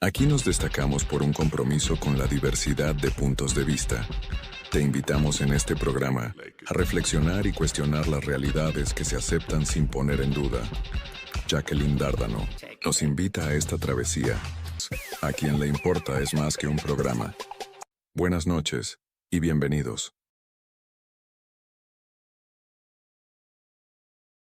Aquí nos destacamos por un compromiso con la diversidad de puntos de vista. Te invitamos en este programa a reflexionar y cuestionar las realidades que se aceptan sin poner en duda. Jacqueline Dárdano nos invita a esta travesía. A quien le importa es más que un programa. Buenas noches y bienvenidos.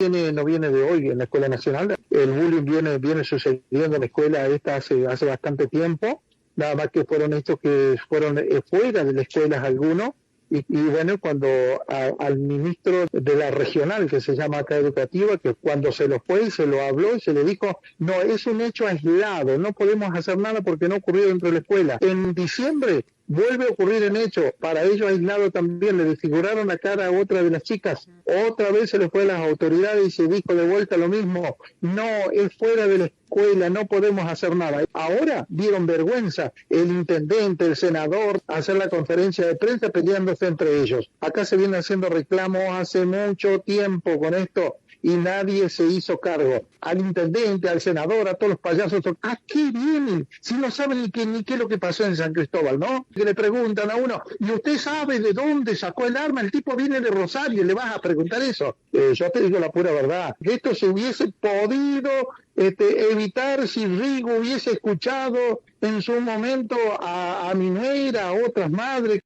No viene de hoy en la Escuela Nacional. El bullying viene sucediendo en la escuela esta hace bastante tiempo. Nada más que fueron hechos que fueron fuera de las escuelas algunos. Y bueno, cuando al ministro de la regional, que se llama acá educativa, que cuando se lo fue y se lo habló y se le dijo, no, es un hecho aislado, no podemos hacer nada porque no ocurrió dentro de la escuela. En diciembre vuelve a ocurrir en hecho, para ellos aislado también, le desfiguraron la cara a otra de las chicas, otra vez se le fue a las autoridades y se dijo de vuelta lo mismo, no, es fuera de la escuela, no podemos hacer nada. Ahora dieron vergüenza el intendente, el senador, hacer la conferencia de prensa peleándose entre ellos. Acá se viene haciendo reclamos hace mucho tiempo con esto y nadie se hizo cargo. Al intendente, al senador, a todos los payasos, ¿a qué vienen? Si no saben ni qué es lo que pasó en San Cristóbal, ¿no? Que le preguntan a uno, ¿y usted sabe de dónde sacó el arma? El tipo viene de Rosario, ¿le vas a preguntar eso? Yo te digo la pura verdad. Esto se hubiese podido evitar si Rigo hubiese escuchado en su momento a mi nuera, a otras madres.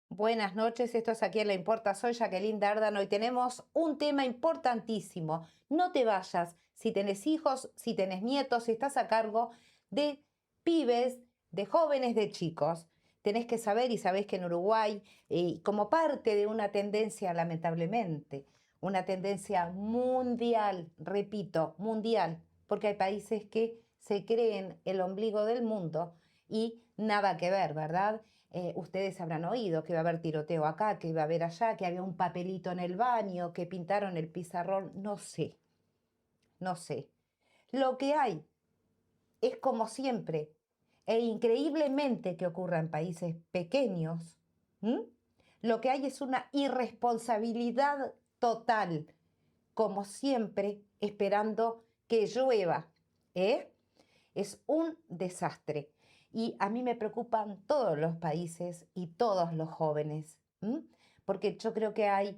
Buenas noches, esto es Aquí en La Importa, soy Jacqueline Dárdano y tenemos un tema importantísimo. No te vayas, si tenés hijos, si tenés nietos, si estás a cargo de pibes, de jóvenes, de chicos. Tenés que saber y sabés que en Uruguay, como parte de una tendencia, lamentablemente, una tendencia mundial, repito, mundial, porque hay países que se creen el ombligo del mundo y nada que ver, ¿verdad? Ustedes habrán oído que va a haber tiroteo acá, que va a haber allá, que había un papelito en el baño, que pintaron el pizarrón, no sé, no sé. Lo que hay es como siempre, e increíblemente que ocurra en países pequeños, lo que hay es una irresponsabilidad total, como siempre, esperando que llueva, ¿eh? Es un desastre. Y a mí me preocupan todos los países y todos los jóvenes, porque yo creo que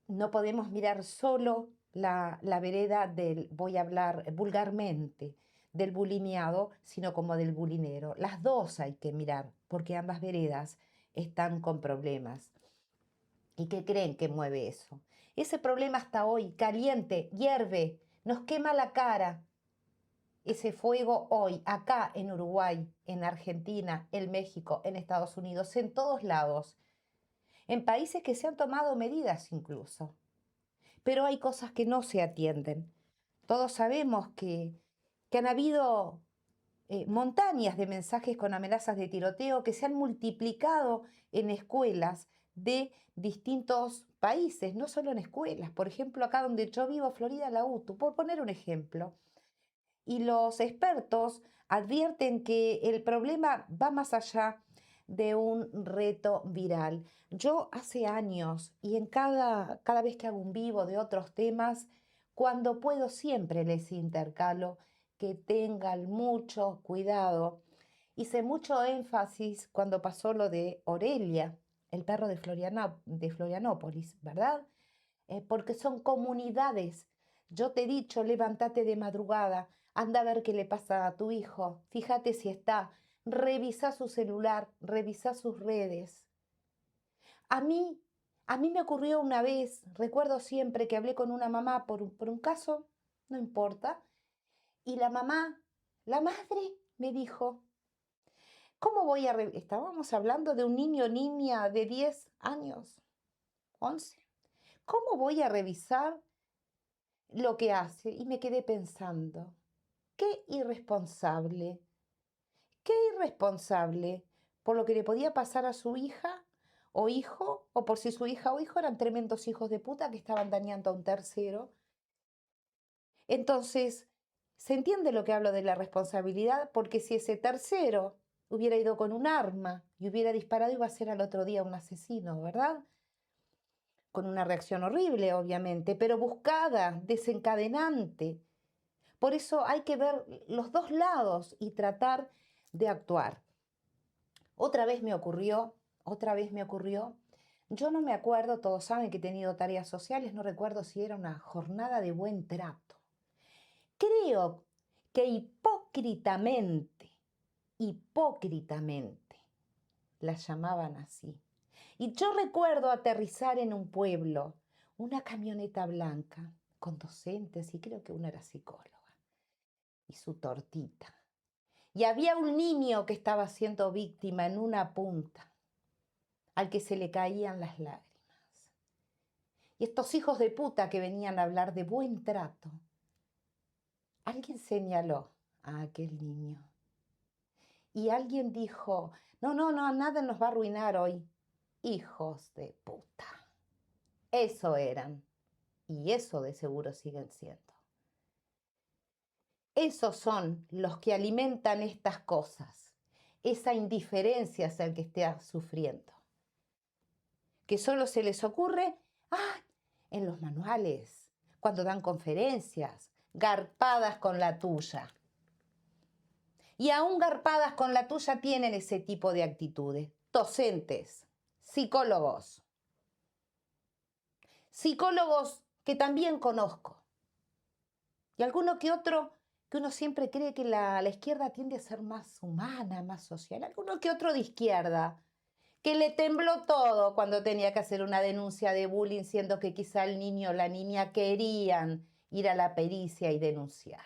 no podemos mirar solo la vereda del, voy a hablar vulgarmente, del bulineado, sino como del bulinero. Las dos hay que mirar, porque ambas veredas están con problemas. ¿Y qué creen que mueve eso? Ese problema hasta hoy, caliente, hierve, nos quema la cara. Ese fuego hoy, acá en Uruguay, en Argentina, en México, en Estados Unidos, en todos lados, en países que se han tomado medidas incluso. Pero hay cosas que no se atienden. Todos sabemos que han habido montañas de mensajes con amenazas de tiroteo que se han multiplicado en escuelas de distintos países, no solo en escuelas. Por ejemplo, acá donde yo vivo, Florida, la UTU, por poner un ejemplo. Y los expertos advierten que el problema va más allá de un reto viral. Yo hace años y en cada vez que hago un vivo de otros temas, cuando puedo siempre les intercalo que tengan mucho cuidado. Hice mucho énfasis cuando pasó lo de Orelia, el perro de Florianópolis, ¿verdad? Porque son comunidades. Yo te he dicho, levántate de madrugada, anda a ver qué le pasa a tu hijo, fíjate si está, revisa su celular, revisa sus redes. A mí, a mí me ocurrió una vez, recuerdo siempre que hablé con una mamá por un caso, no importa, y la mamá, la madre, me dijo, ¿cómo voy a revisar? Estábamos hablando de un niño o niña de 10 años, 11. ¿Cómo voy a revisar lo que hace? Y me quedé pensando, qué irresponsable por lo que le podía pasar a su hija o hijo, o por si su hija o hijo eran tremendos hijos de puta que estaban dañando a un tercero. Entonces, ¿se entiende lo que hablo de la responsabilidad? Porque si ese tercero hubiera ido con un arma y hubiera disparado, iba a ser al otro día un asesino, ¿verdad? Con una reacción horrible, obviamente, pero buscada, desencadenante. Por eso hay que ver los dos lados y tratar de actuar. Otra vez me ocurrió, yo no me acuerdo, todos saben que he tenido tareas sociales, no recuerdo si era una jornada de buen trato. Creo que hipócritamente, la llamaban así. Y yo recuerdo aterrizar en un pueblo, una camioneta blanca con docentes y creo que una era psicóloga y su tortita. Y había un niño que estaba siendo víctima en una punta, al que se le caían las lágrimas. Y estos hijos de puta que venían a hablar de buen trato, alguien señaló a aquel niño. Y alguien dijo, no, nada nos va a arruinar hoy. Hijos de puta. Eso eran. Y eso de seguro siguen siendo. Esos son los que alimentan estas cosas. Esa indiferencia hacia el que esté sufriendo. Que solo se les ocurre, en los manuales, cuando dan conferencias, garpadas con la tuya. Y aún garpadas con la tuya tienen ese tipo de actitudes. Docentes, psicólogos que también conozco. Y alguno que otro que uno siempre cree que la izquierda tiende a ser más humana, más social. Alguno que otro de izquierda, que le tembló todo cuando tenía que hacer una denuncia de bullying, siendo que quizá el niño o la niña querían ir a la pericia y denunciar.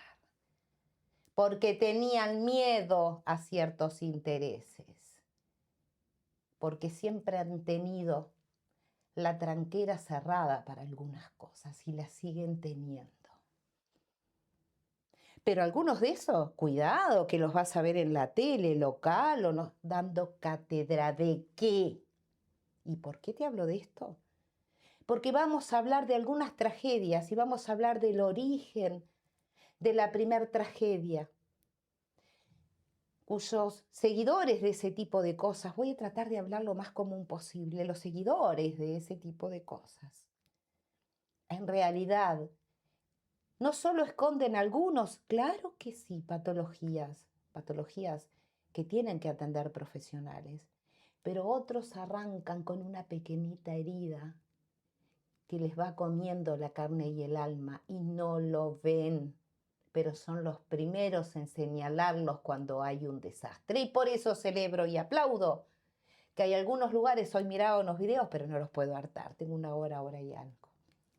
Porque tenían miedo a ciertos intereses. Porque siempre han tenido la tranquera cerrada para algunas cosas y la siguen teniendo. Pero algunos de esos, cuidado, que los vas a ver en la tele local o no, dando cátedra de qué. ¿Y por qué te hablo de esto? Porque vamos a hablar de algunas tragedias y vamos a hablar del origen de la primer tragedia, cuyos seguidores de ese tipo de cosas, voy a tratar de hablar lo más común posible, los seguidores de ese tipo de cosas, en realidad, no solo esconden algunos, claro que sí, patologías que tienen que atender profesionales, pero otros arrancan con una pequeñita herida que les va comiendo la carne y el alma y no lo ven, pero son los primeros en señalarlos cuando hay un desastre. Y por eso celebro y aplaudo que hay algunos lugares, hoy miraba unos videos, pero no los puedo hartar, tengo una hora y algo.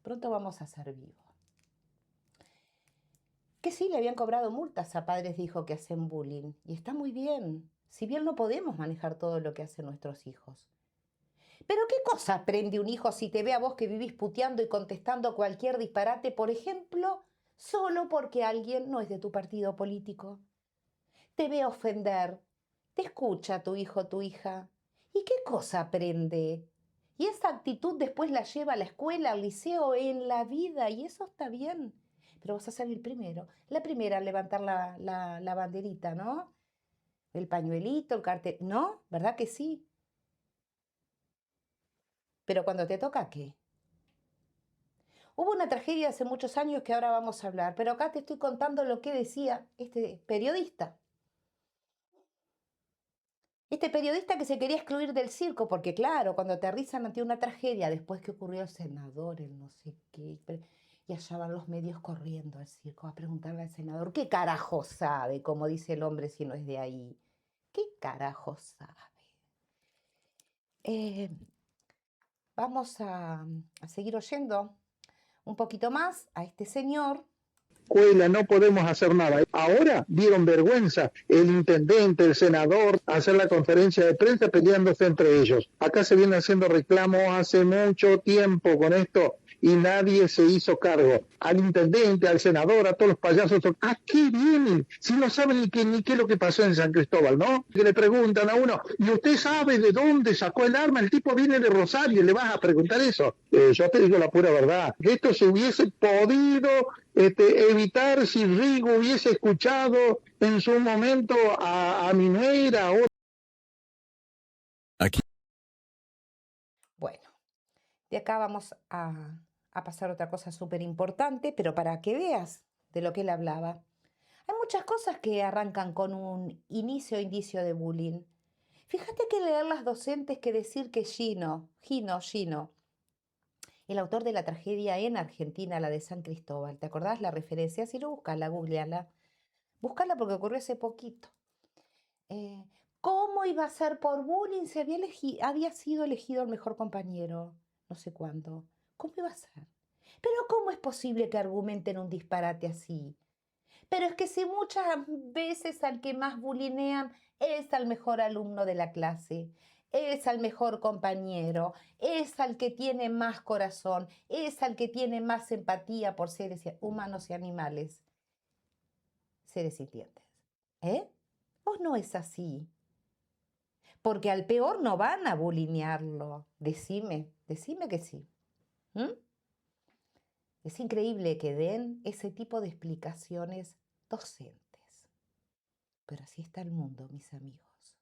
Pronto vamos a ser vivos. Que sí, le habían cobrado multas a padres de hijos que hacen bullying. Y está muy bien, si bien no podemos manejar todo lo que hacen nuestros hijos. Pero ¿qué cosa aprende un hijo si te ve a vos que vivís puteando y contestando cualquier disparate, por ejemplo, solo porque alguien no es de tu partido político? Te ve ofender, te escucha tu hijo o tu hija. ¿Y qué cosa aprende? Y esa actitud después la lleva a la escuela, al liceo, en la vida, y eso está bien. Pero vas a ser el primero, la primera en levantar la banderita, ¿no? El pañuelito, el cartel, ¿no? ¿Verdad que sí? Pero cuando te toca, ¿qué? Hubo una tragedia hace muchos años que ahora vamos a hablar, pero acá te estoy contando lo que decía este periodista. Este periodista que se quería excluir del circo, porque claro, cuando aterrizan ante una tragedia, después que ocurrió el senador, el no sé qué, y allá van los medios corriendo al circo a preguntarle al senador, ¿qué carajo sabe? Como dice el hombre si no es de ahí. ¿Qué carajo sabe? Vamos a seguir oyendo un poquito más a este señor. Escuela, no podemos hacer nada. Ahora dieron vergüenza el intendente, el senador, hacer la conferencia de prensa peleándose entre ellos. Acá se viene haciendo reclamos hace mucho tiempo con esto y nadie se hizo cargo. Al intendente, al senador, a todos los payasos, ¿a qué vienen? Si no saben ni qué es lo que pasó en San Cristóbal, ¿no? Que le preguntan a uno, ¿y usted sabe de dónde sacó el arma? El tipo viene de Rosario, ¿le vas a preguntar eso? Yo te digo la pura verdad, que esto se hubiese podido evitar si Rigo hubiese escuchado en su momento a mi nuera. Aquí. Bueno, de acá vamos a pasar otra cosa súper importante, pero para que veas de lo que él hablaba. Hay muchas cosas que arrancan con un inicio o indicio de bullying. Fíjate que leer las docentes que decir que Gino, el autor de la tragedia en Argentina, la de San Cristóbal, ¿te acordás la referencia? Si no, buscala, googleala. Búscala porque ocurrió hace poquito. Eh, ¿Cómo iba a ser por bullying si había sido elegido el mejor compañero? No sé cuándo. ¿Cómo iba a ser? Pero ¿cómo es posible que argumenten un disparate así? Pero es que si muchas veces al que más bulinean es al mejor alumno de la clase, es al mejor compañero, es al que tiene más corazón, es al que tiene más empatía por seres humanos y animales, seres sintientes. ¿Eh? ¿O no es así? Porque al peor no van a bulinearlo. Decime que sí. ¿Mm? Es increíble que den ese tipo de explicaciones docentes. Pero así está el mundo, mis amigos.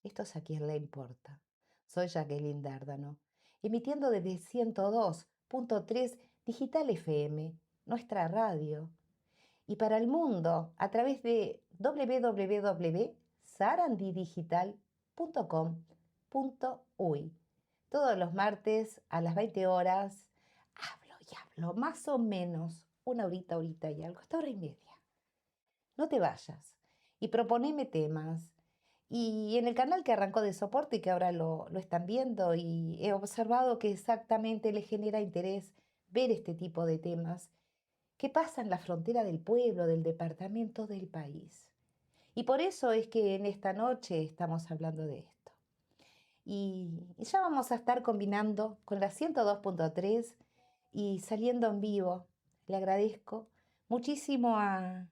Esto es a quien le importa. Soy Jacqueline Dárdano, emitiendo desde 102.3 Digital FM, nuestra radio. Y para el mundo, a través de www.sarandidigital.com.uy. Todos los martes a las 20 horas hablo y hablo, más o menos, una horita y algo, hasta hora y media. No te vayas y proponeme temas. Y en el canal que arrancó de soporte y que ahora lo están viendo, y he observado que exactamente les genera interés ver este tipo de temas que pasan la frontera del pueblo, del departamento, del país. Y por eso es que en esta noche estamos hablando de esto. Y ya vamos a estar combinando con la 102.3 y saliendo en vivo. Le agradezco muchísimo a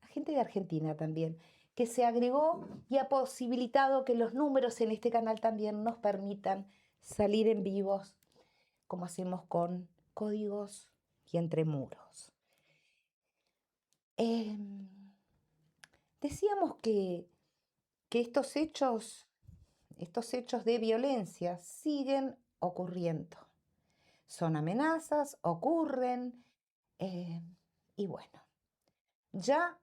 gente de Argentina también, que se agregó y ha posibilitado que los números en este canal también nos permitan salir en vivos, como hacemos con Códigos y Entre Muros. Decíamos que estos hechos de violencia siguen ocurriendo. Son amenazas, ocurren, y bueno, ya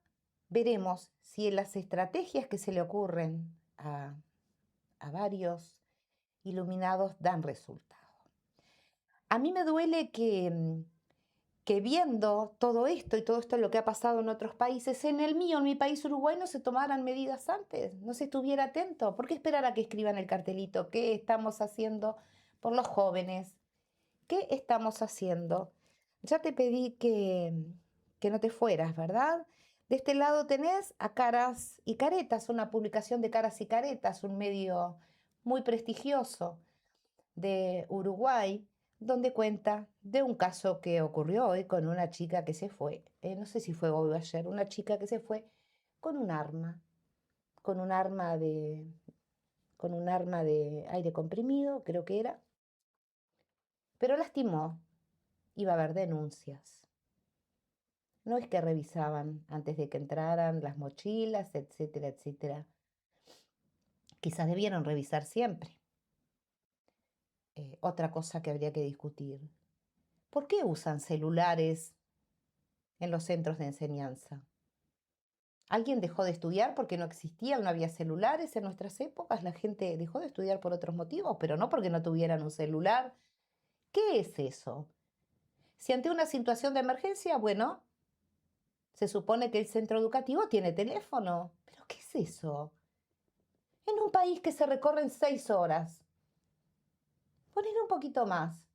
veremos si en las estrategias que se le ocurren a varios iluminados dan resultado. A mí me duele que viendo todo esto y todo esto lo que ha pasado en otros países, en mi país Uruguay, no se tomaran medidas antes, no se estuviera atento. ¿Por qué esperar a que escriban el cartelito? ¿Qué estamos haciendo por los jóvenes? ¿Qué estamos haciendo? Ya te pedí que no te fueras, ¿verdad? De este lado tenés a Caras y Caretas, una publicación de Caras y Caretas, un medio muy prestigioso de Uruguay, donde cuenta de un caso que ocurrió hoy con una chica que se fue, no sé si fue hoy o ayer, una chica que se fue con un arma, con un arma de aire comprimido, creo que era, pero lastimó. Iba a haber denuncias. No es que revisaban antes de que entraran las mochilas, etcétera, etcétera. Quizás debieron revisar siempre. Otra cosa que habría que discutir. ¿Por qué usan celulares en los centros de enseñanza? ¿Alguien dejó de estudiar porque no existían, no había celulares en nuestras épocas? La gente dejó de estudiar por otros motivos, pero no porque no tuvieran un celular. ¿Qué es eso? Si ante una situación de emergencia, bueno, se supone que el centro educativo tiene teléfono. ¿Pero qué es eso? En un país que se recorren 6 horas. Ponele un poquito más.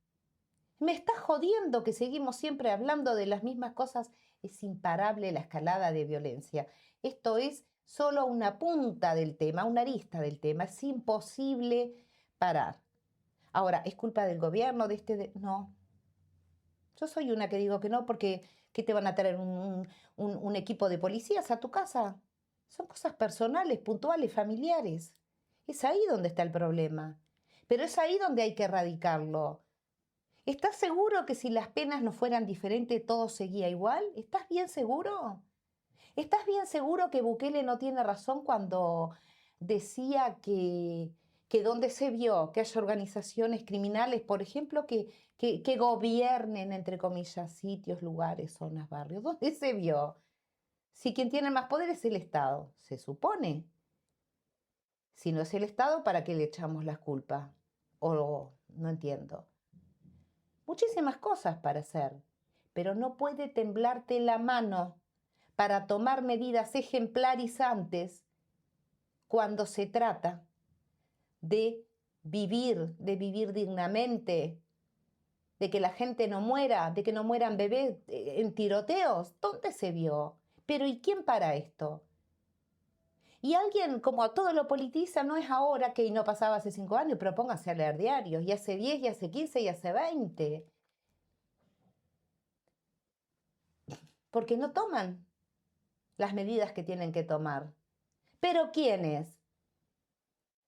Me está jodiendo que seguimos siempre hablando de las mismas cosas. Es imparable la escalada de violencia. Esto es solo una punta del tema, una arista del tema. Es imposible parar. Ahora, ¿es culpa del gobierno No. Yo soy una que digo que no, porque ¿qué te van a traer un equipo de policías a tu casa? Son cosas personales, puntuales, familiares. Es ahí donde está el problema. Pero es ahí donde hay que erradicarlo. ¿Estás seguro que si las penas no fueran diferentes todo seguía igual? ¿Estás bien seguro? ¿Estás bien seguro que Bukele no tiene razón cuando decía que donde se vio que haya organizaciones criminales, por ejemplo, que gobiernen, entre comillas, sitios, lugares, zonas, barrios? ¿Dónde se vio? si quien tiene más poder es el Estado? Se supone. Si no es el Estado, ¿para qué le echamos las culpas? O no entiendo. Muchísimas cosas para hacer, pero no puede temblarte la mano para tomar medidas ejemplarizantes cuando se trata de vivir dignamente, de que la gente no muera, de que no mueran bebés en tiroteos. ¿Dónde se vio? Pero ¿y quién para esto? Y alguien, como a todo lo politiza, no es ahora que no pasaba hace 5 años, pero póngase a leer diarios, y hace 10, y hace 15, y hace 20. Porque no toman las medidas que tienen que tomar. ¿Pero quiénes?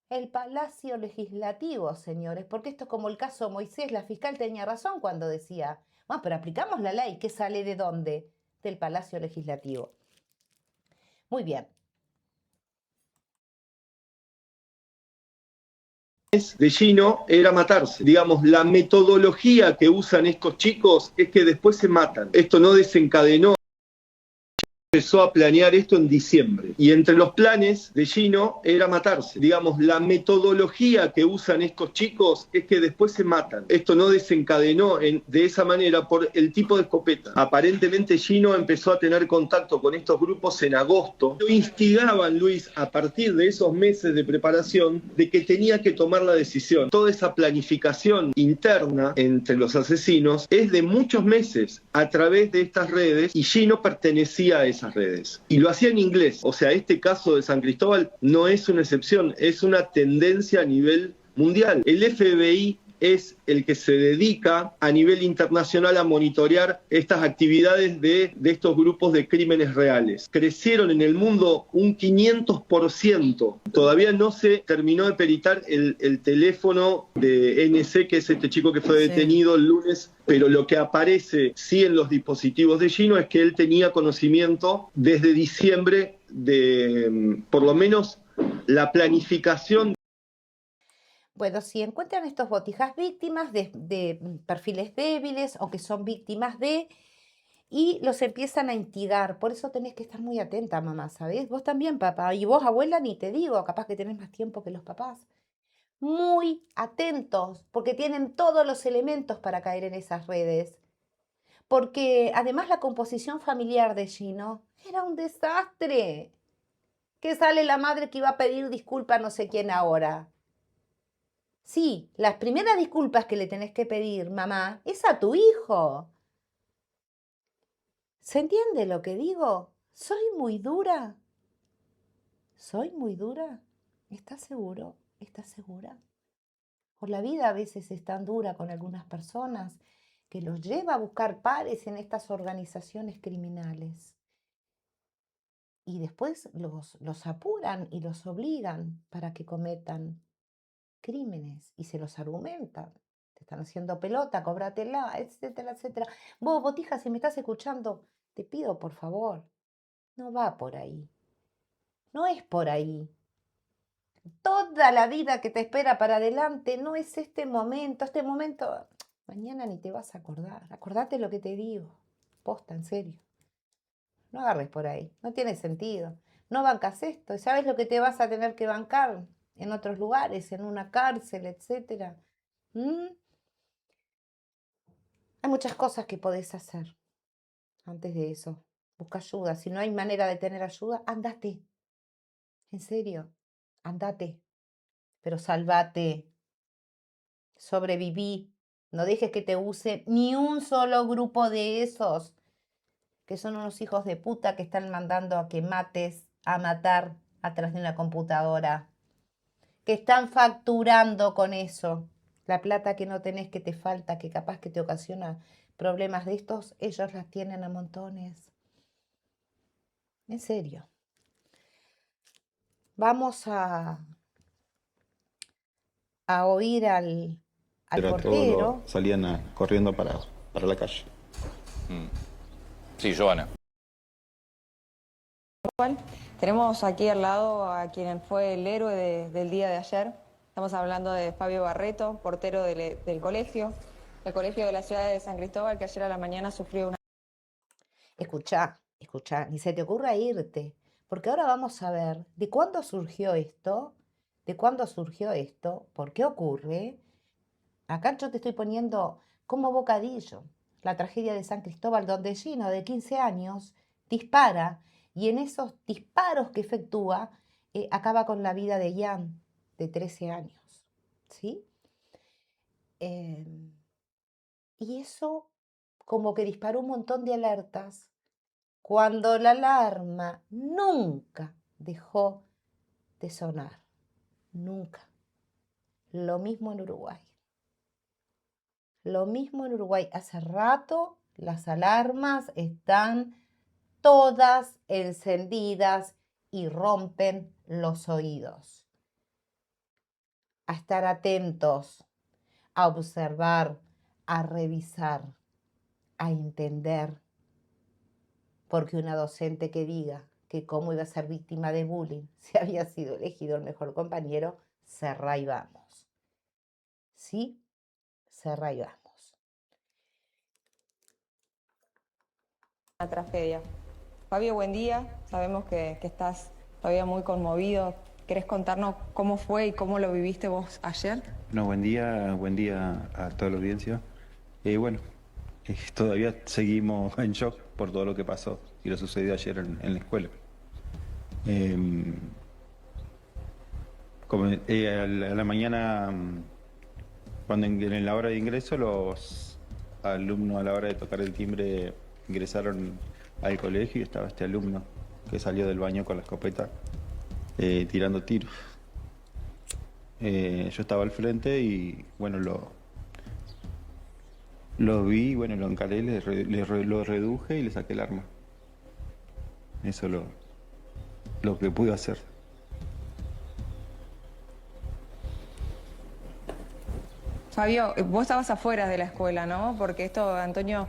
El Palacio Legislativo, señores, porque esto es como el caso Moisés. La fiscal tenía razón cuando decía, bueno, pero aplicamos la ley, ¿qué sale de dónde? Del Palacio Legislativo. Muy bien. De Gino era matarse. Digamos, la metodología que usan estos chicos es que después se matan. Esto no desencadenó. Empezó a planear esto en diciembre. Y entre los planes de Gino era matarse. Digamos, la metodología que usan estos chicos es que después se matan. Esto no desencadenó de esa manera por el tipo de escopeta. Aparentemente Gino empezó a tener contacto con estos grupos en agosto. Lo instigaban, Luis, a partir de esos meses de preparación, de que tenía que tomar la decisión. Toda esa planificación interna entre los asesinos es de muchos meses a través de estas redes, y Gino pertenecía a esas redes. Y lo hacía en inglés. O sea, este caso de San Cristóbal no es una excepción, es una tendencia a nivel mundial. El FBI es el que se dedica a nivel internacional a monitorear estas actividades de estos grupos de crímenes reales. Crecieron en el mundo un 500%. Todavía no se terminó de peritar el teléfono de NC, que es este chico que fue detenido el lunes, pero lo que aparece sí en los dispositivos de Gino es que él tenía conocimiento desde diciembre de, por lo menos, la planificación. Bueno, si encuentran estos botijas víctimas de perfiles débiles o que son víctimas y los empiezan a instigar. Por eso tenés que estar muy atenta, mamá, ¿sabés? Vos también, papá. Y vos, abuela, ni te digo, capaz que tenés más tiempo que los papás. Muy atentos, porque tienen todos los elementos para caer en esas redes. Porque además la composición familiar de Gino era un desastre. ¿Qué sale la madre que iba a pedir disculpas a no sé quién ahora? Sí, las primeras disculpas que le tenés que pedir, mamá, es a tu hijo. ¿Se entiende lo que digo? ¿Soy muy dura? ¿Soy muy dura? ¿Estás seguro? ¿Estás segura? Por la vida a veces es tan dura con algunas personas que los lleva a buscar pares en estas organizaciones criminales. Y después los apuran y los obligan para que cometan crímenes y se los argumentan. Te están haciendo pelota, cóbratela, etcétera, etcétera. Vos, Botija, si me estás escuchando, te pido por favor, no va por ahí. No es por ahí. Toda la vida que te espera para adelante no es este momento. Este momento, mañana ni te vas a acordar. Acordate lo que te digo. Posta, en serio. No agarres por ahí. No tiene sentido. No bancas esto. ¿Y sabes lo que te vas a tener que bancar en otros lugares, en una cárcel, etcétera? Hay muchas cosas que podés hacer antes de eso. Busca ayuda. Si no hay manera de tener ayuda, andate. En serio, andate. Pero salvate. Sobreviví. No dejes que te use ni un solo grupo de esos que son unos hijos de puta que están mandando a que mates, a matar atrás de una computadora. Que están facturando con eso. La plata que no tenés, que te falta, que capaz que te ocasiona problemas de estos, ellos las tienen a montones. En serio. Vamos a oír al portero. Todos salían corriendo para la calle. Sí, Joana. Tenemos aquí al lado a quien fue el héroe del día de ayer. Estamos hablando de Fabio Barreto, portero del colegio, el colegio de la ciudad de San Cristóbal, que ayer a la mañana sufrió una... Escuchá, Escucha, ni se te ocurra irte, porque ahora vamos a ver de cuándo surgió esto, por qué ocurre. Acá yo te estoy poniendo como bocadillo la tragedia de San Cristóbal, donde Gino, de 15 años, dispara y en esos disparos que efectúa, acaba con la vida de Ian, de 13 años. ¿Sí? Y eso como que disparó un montón de alertas cuando la alarma nunca dejó de sonar. Nunca. Lo mismo en Uruguay. Lo mismo en Uruguay. Hace rato las alarmas están todas encendidas y rompen los oídos. A estar atentos, a observar, a revisar, a entender. Porque una docente que diga que cómo iba a ser víctima de bullying si había sido elegido el mejor compañero, cerrá y vamos. ¿Sí? Cerrá y vamos. Una tragedia. Fabio, buen día. Sabemos que estás todavía muy conmovido. ¿Querés contarnos cómo fue y cómo lo viviste vos ayer? No, buen día a toda la audiencia. Bueno, todavía seguimos en shock por todo lo que pasó y lo sucedió ayer en la escuela. A la mañana, cuando en la hora de ingreso, los alumnos a la hora de tocar el timbre ingresaron al colegio y estaba este alumno que salió del baño con la escopeta tirando tiros. Yo estaba al frente y bueno, lo vi, bueno, lo encaré, lo reduje y le saqué el arma. Eso es lo que pude hacer. Fabio, vos estabas afuera de la escuela, ¿no? Porque esto, Antonio,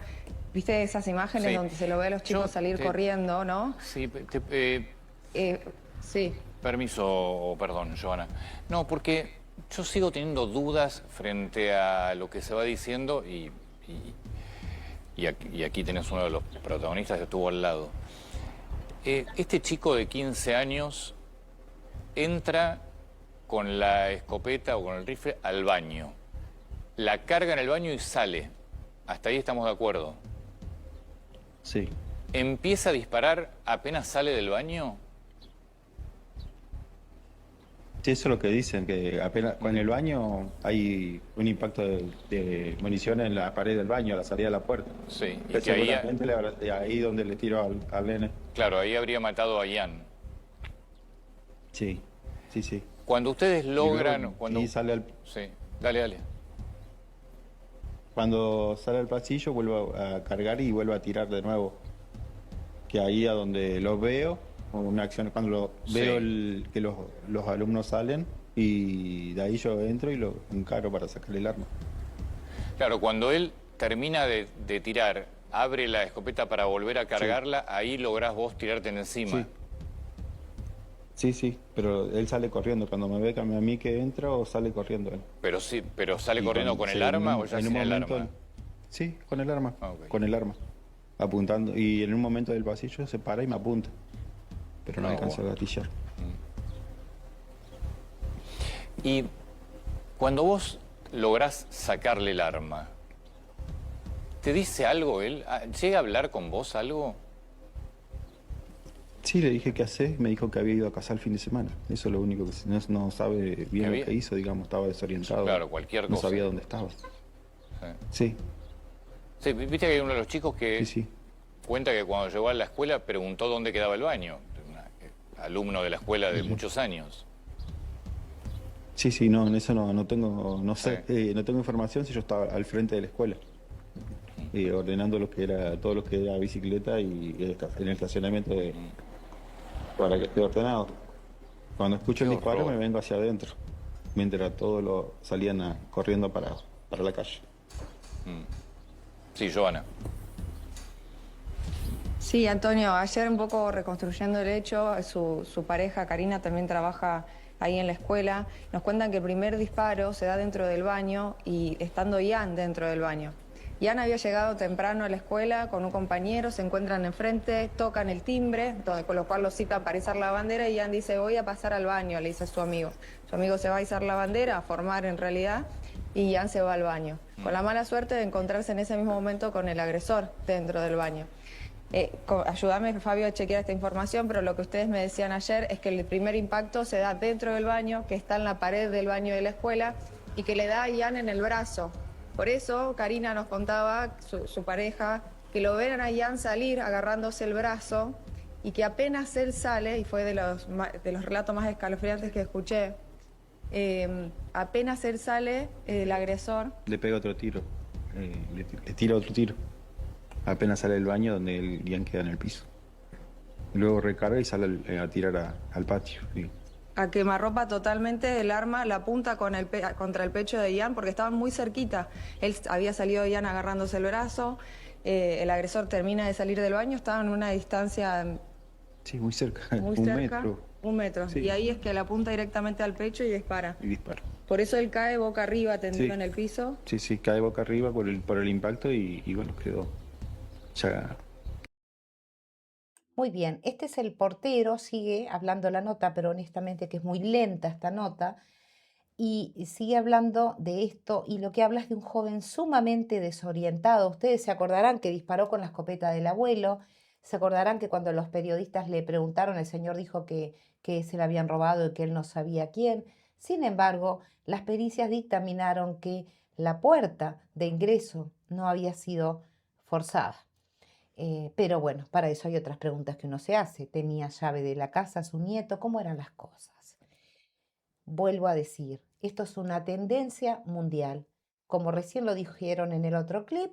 viste esas imágenes Sí. donde se lo ve a los chicos salir corriendo, ¿no? Sí, Sí. permiso, perdón, Joana. No, porque yo sigo teniendo dudas frente a lo que se va diciendo y aquí tenés uno de los protagonistas que estuvo al lado. Este chico de 15 años entra con la escopeta o con el rifle al baño. La carga en el baño y sale. Hasta ahí estamos de acuerdo. Sí. ¿Empieza a disparar apenas sale del baño? Sí, eso es lo que dicen, que apenas en el baño hay un impacto de munición en la pared del baño, a la salida de la puerta. Sí, y Que que ahí, seguramente ahí donde le tiró al nene. claro, ahí habría matado a Ian. Sí, sí, sí. Cuando ustedes logran... luego, cuando... y sale Sí, dale. cuando sale al pasillo vuelvo a cargar y vuelvo a tirar de nuevo. Que ahí a donde los veo, una acción cuando veo que los alumnos salen y de ahí yo entro y lo encaro para sacarle el arma. Claro, cuando él termina de tirar, abre la escopeta para volver a cargarla, ahí lográs vos tirarte encima. Sí, pero él sale corriendo. Cuando me ve a mí que entra o sale corriendo él. Pero sí, pero ¿sale Y corriendo con el arma o ya sin el arma? Sí, con el arma. Ah, ok. Con el arma. Apuntando. Y en un momento del pasillo se para y me apunta. Pero no alcanza a gatillar. Y cuando vos lográs sacarle el arma, ¿te dice algo él? ¿Llega a hablar con vos algo? Sí, le dije qué hace. Me dijo que había ido a casa el fin de semana. Eso es lo único que no sabe bien lo que hizo, digamos. Estaba desorientado. Claro, cualquier cosa. No sabía dónde estaba. Sí. Sí, viste que hay uno de los chicos que Sí. cuenta que cuando llegó a la escuela preguntó dónde quedaba el baño. Alumno de la escuela de muchos años. Sí, no, en eso no tengo, no sé, no tengo información si yo estaba al frente de la escuela. Ordenando todo lo que era bicicleta y en el estacionamiento para que esté ordenado. Cuando escucho el disparo me vengo hacia adentro, mientras todos salían corriendo para la calle. Sí, Joana. Sí, Antonio, ayer un poco reconstruyendo el hecho, su pareja Karina también trabaja ahí en la escuela. Nos cuentan que el primer disparo se da dentro del baño y estando Ian dentro del baño. Ian había llegado temprano a la escuela con un compañero, se encuentran enfrente, tocan el timbre, con lo cual lo citan para izar la bandera y Ian dice, voy a pasar al baño, le dice a su amigo. Su amigo se va a izar la bandera, a formar en realidad, y Ian se va al baño. Con la mala suerte de encontrarse en ese mismo momento con el agresor dentro del baño. Ayúdame, Fabio, a chequear esta información, pero lo que ustedes me decían ayer es que el primer impacto se da dentro del baño, que está en la pared del baño de la escuela, y que le da a Ian en el brazo. Por eso, Karina nos contaba, su pareja, que lo ven a Ian salir agarrándose el brazo y que apenas él sale, y fue de los relatos más escalofriantes que escuché, apenas él sale, el agresor... Le pega otro tiro, le tira otro tiro. Apenas sale del baño donde el Ian queda en el piso. Luego recarga y sale a tirar al patio. Sí. A quemarropa totalmente, el arma la apunta contra el pecho de Ian porque estaban muy cerquita. Él había salido Ian agarrándose el brazo, el agresor termina de salir del baño, estaban en una distancia... Sí, muy cerca, muy un cerca, metro. Un metro, sí. Y ahí es que le apunta directamente al pecho y dispara. Y dispara. Por eso él cae boca arriba, tendido en el piso. Sí, cae boca arriba por el impacto y bueno, quedó ya... Muy bien, este es el portero, sigue hablando la nota, pero honestamente que es muy lenta esta nota, y sigue hablando de esto, y lo que habla es de un joven sumamente desorientado. Ustedes se acordarán que disparó con la escopeta del abuelo, se acordarán que cuando los periodistas le preguntaron, el señor dijo que se la habían robado y que él no sabía quién. Sin embargo, las pericias dictaminaron que la puerta de ingreso no había sido forzada. Pero bueno, para eso hay otras preguntas que uno se hace. ¿Tenía llave de la casa su nieto? ¿Cómo eran las cosas? Vuelvo a decir, esto es una tendencia mundial. Como recién lo dijeron en el otro clip,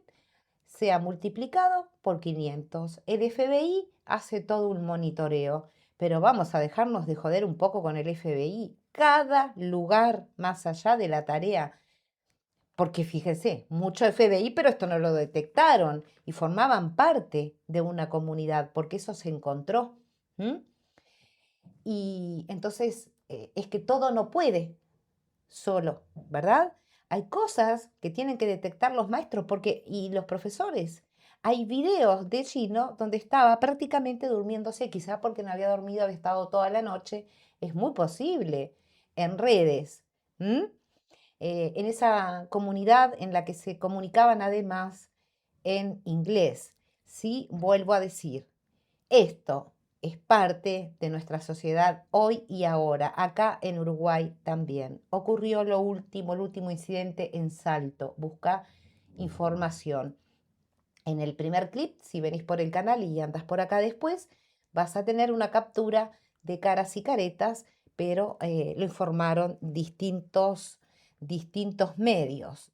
se ha multiplicado por 500. El FBI hace todo un monitoreo, pero vamos a dejarnos de joder un poco con el FBI. Cada lugar más allá de la tarea. Porque fíjense, mucho FBI, pero esto no lo detectaron y formaban parte de una comunidad, porque eso se encontró. Y entonces es que todo no puede solo, ¿verdad? Hay cosas que tienen que detectar los maestros y los profesores. Hay videos de Gino donde estaba prácticamente durmiéndose, quizá porque no había dormido, había estado toda la noche. Es muy posible. En redes. En esa comunidad en la que se comunicaban además en inglés. Sí, vuelvo a decir, esto es parte de nuestra sociedad hoy y ahora. Acá en Uruguay también. Ocurrió el último incidente en Salto. Busca información. En el primer clip, si venís por el canal y andas por acá después, vas a tener una captura de caras y caretas, pero lo informaron distintos medios.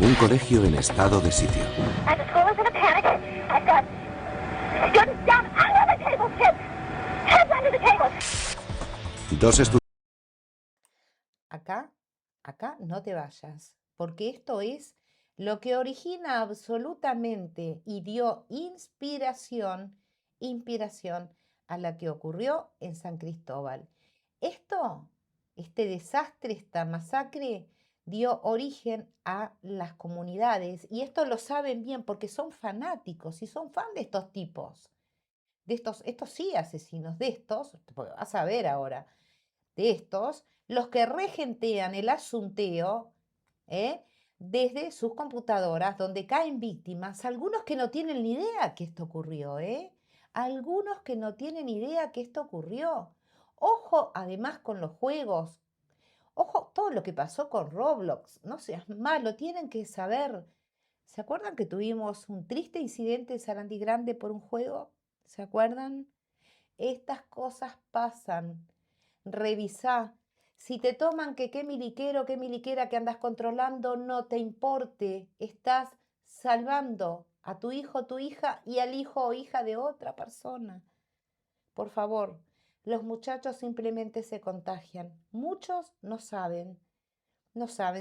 Un colegio en estado de sitio. Dos estudiantes. Acá no te vayas, porque esto es lo que origina absolutamente y dio inspiración a la que ocurrió en San Cristóbal. Este desastre, esta masacre, dio origen a las comunidades, y esto lo saben bien porque son fanáticos y son fan de estos tipos, estos sí asesinos, porque vas a ver ahora, de estos, los que regentean el asunteo, desde sus computadoras, donde caen víctimas, algunos que no tienen ni idea que esto ocurrió, algunos que no tienen idea que esto ocurrió. Ojo, además, con los juegos. Ojo, todo lo que pasó con Roblox. No seas malo, tienen que saber. ¿Se acuerdan que tuvimos un triste incidente en Sarandí Grande por un juego? ¿Se acuerdan? Estas cosas pasan. Revisá. Si te toman que qué miliquero, qué miliquera que andas controlando, no te importe. Estás salvando a tu hijo, tu hija y al hijo o hija de otra persona. Por favor, los muchachos simplemente se contagian. Muchos no saben.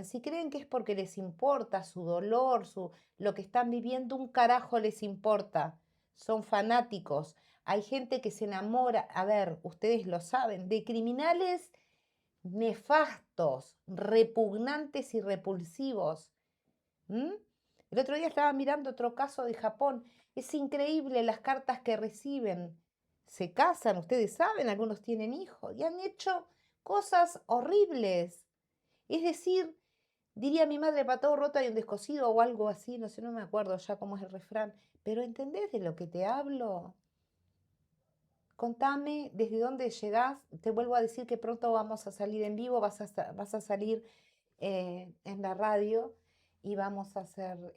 Si creen que es porque les importa su dolor, lo que están viviendo, un carajo les importa. Son fanáticos. Hay gente que se enamora, a ver, ustedes lo saben, de criminales nefastos, repugnantes y repulsivos. El otro día estaba mirando otro caso de Japón. Es increíble las cartas que reciben. Se casan, ustedes saben, algunos tienen hijos y han hecho cosas horribles. Es decir, diría mi madre, para todo roto hay un descosido o algo así, no sé, no me acuerdo ya cómo es el refrán. Pero ¿entendés de lo que te hablo? Contame desde dónde llegás. Te vuelvo a decir que pronto vamos a salir en vivo, vas a salir en la radio y vamos a hacer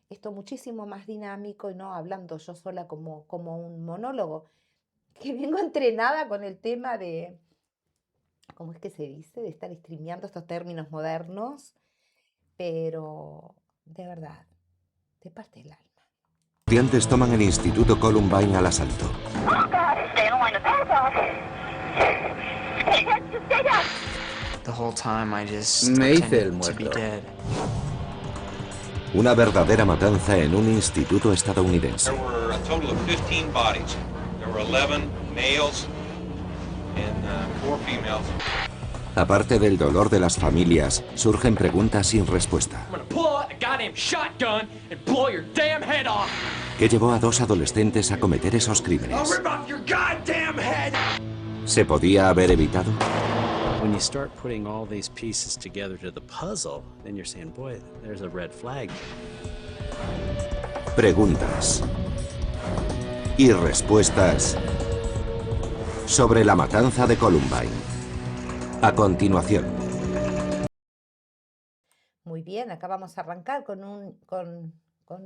esto muchísimo más dinámico y no hablando yo sola como un monólogo, que vengo entrenada con el tema de, ¿cómo es que se dice? De estar streameando estos términos modernos, pero de verdad, de parte del alma. Estudiantes toman el Instituto Columbine al asalto. Me hice el muerto. Una verdadera matanza en un instituto estadounidense. There were a total of 15 bodies. There were 11 males and 4 females. Aparte del dolor de las familias, surgen preguntas sin respuesta. ¿Qué llevó a dos adolescentes a cometer esos crímenes? ¿Se podía haber evitado? When you start putting all these pieces together to the puzzle, then you're saying, boy, there's a red flag. Preguntas y respuestas sobre la matanza de Columbine. A continuación. Muy bien, acá vamos a arrancar con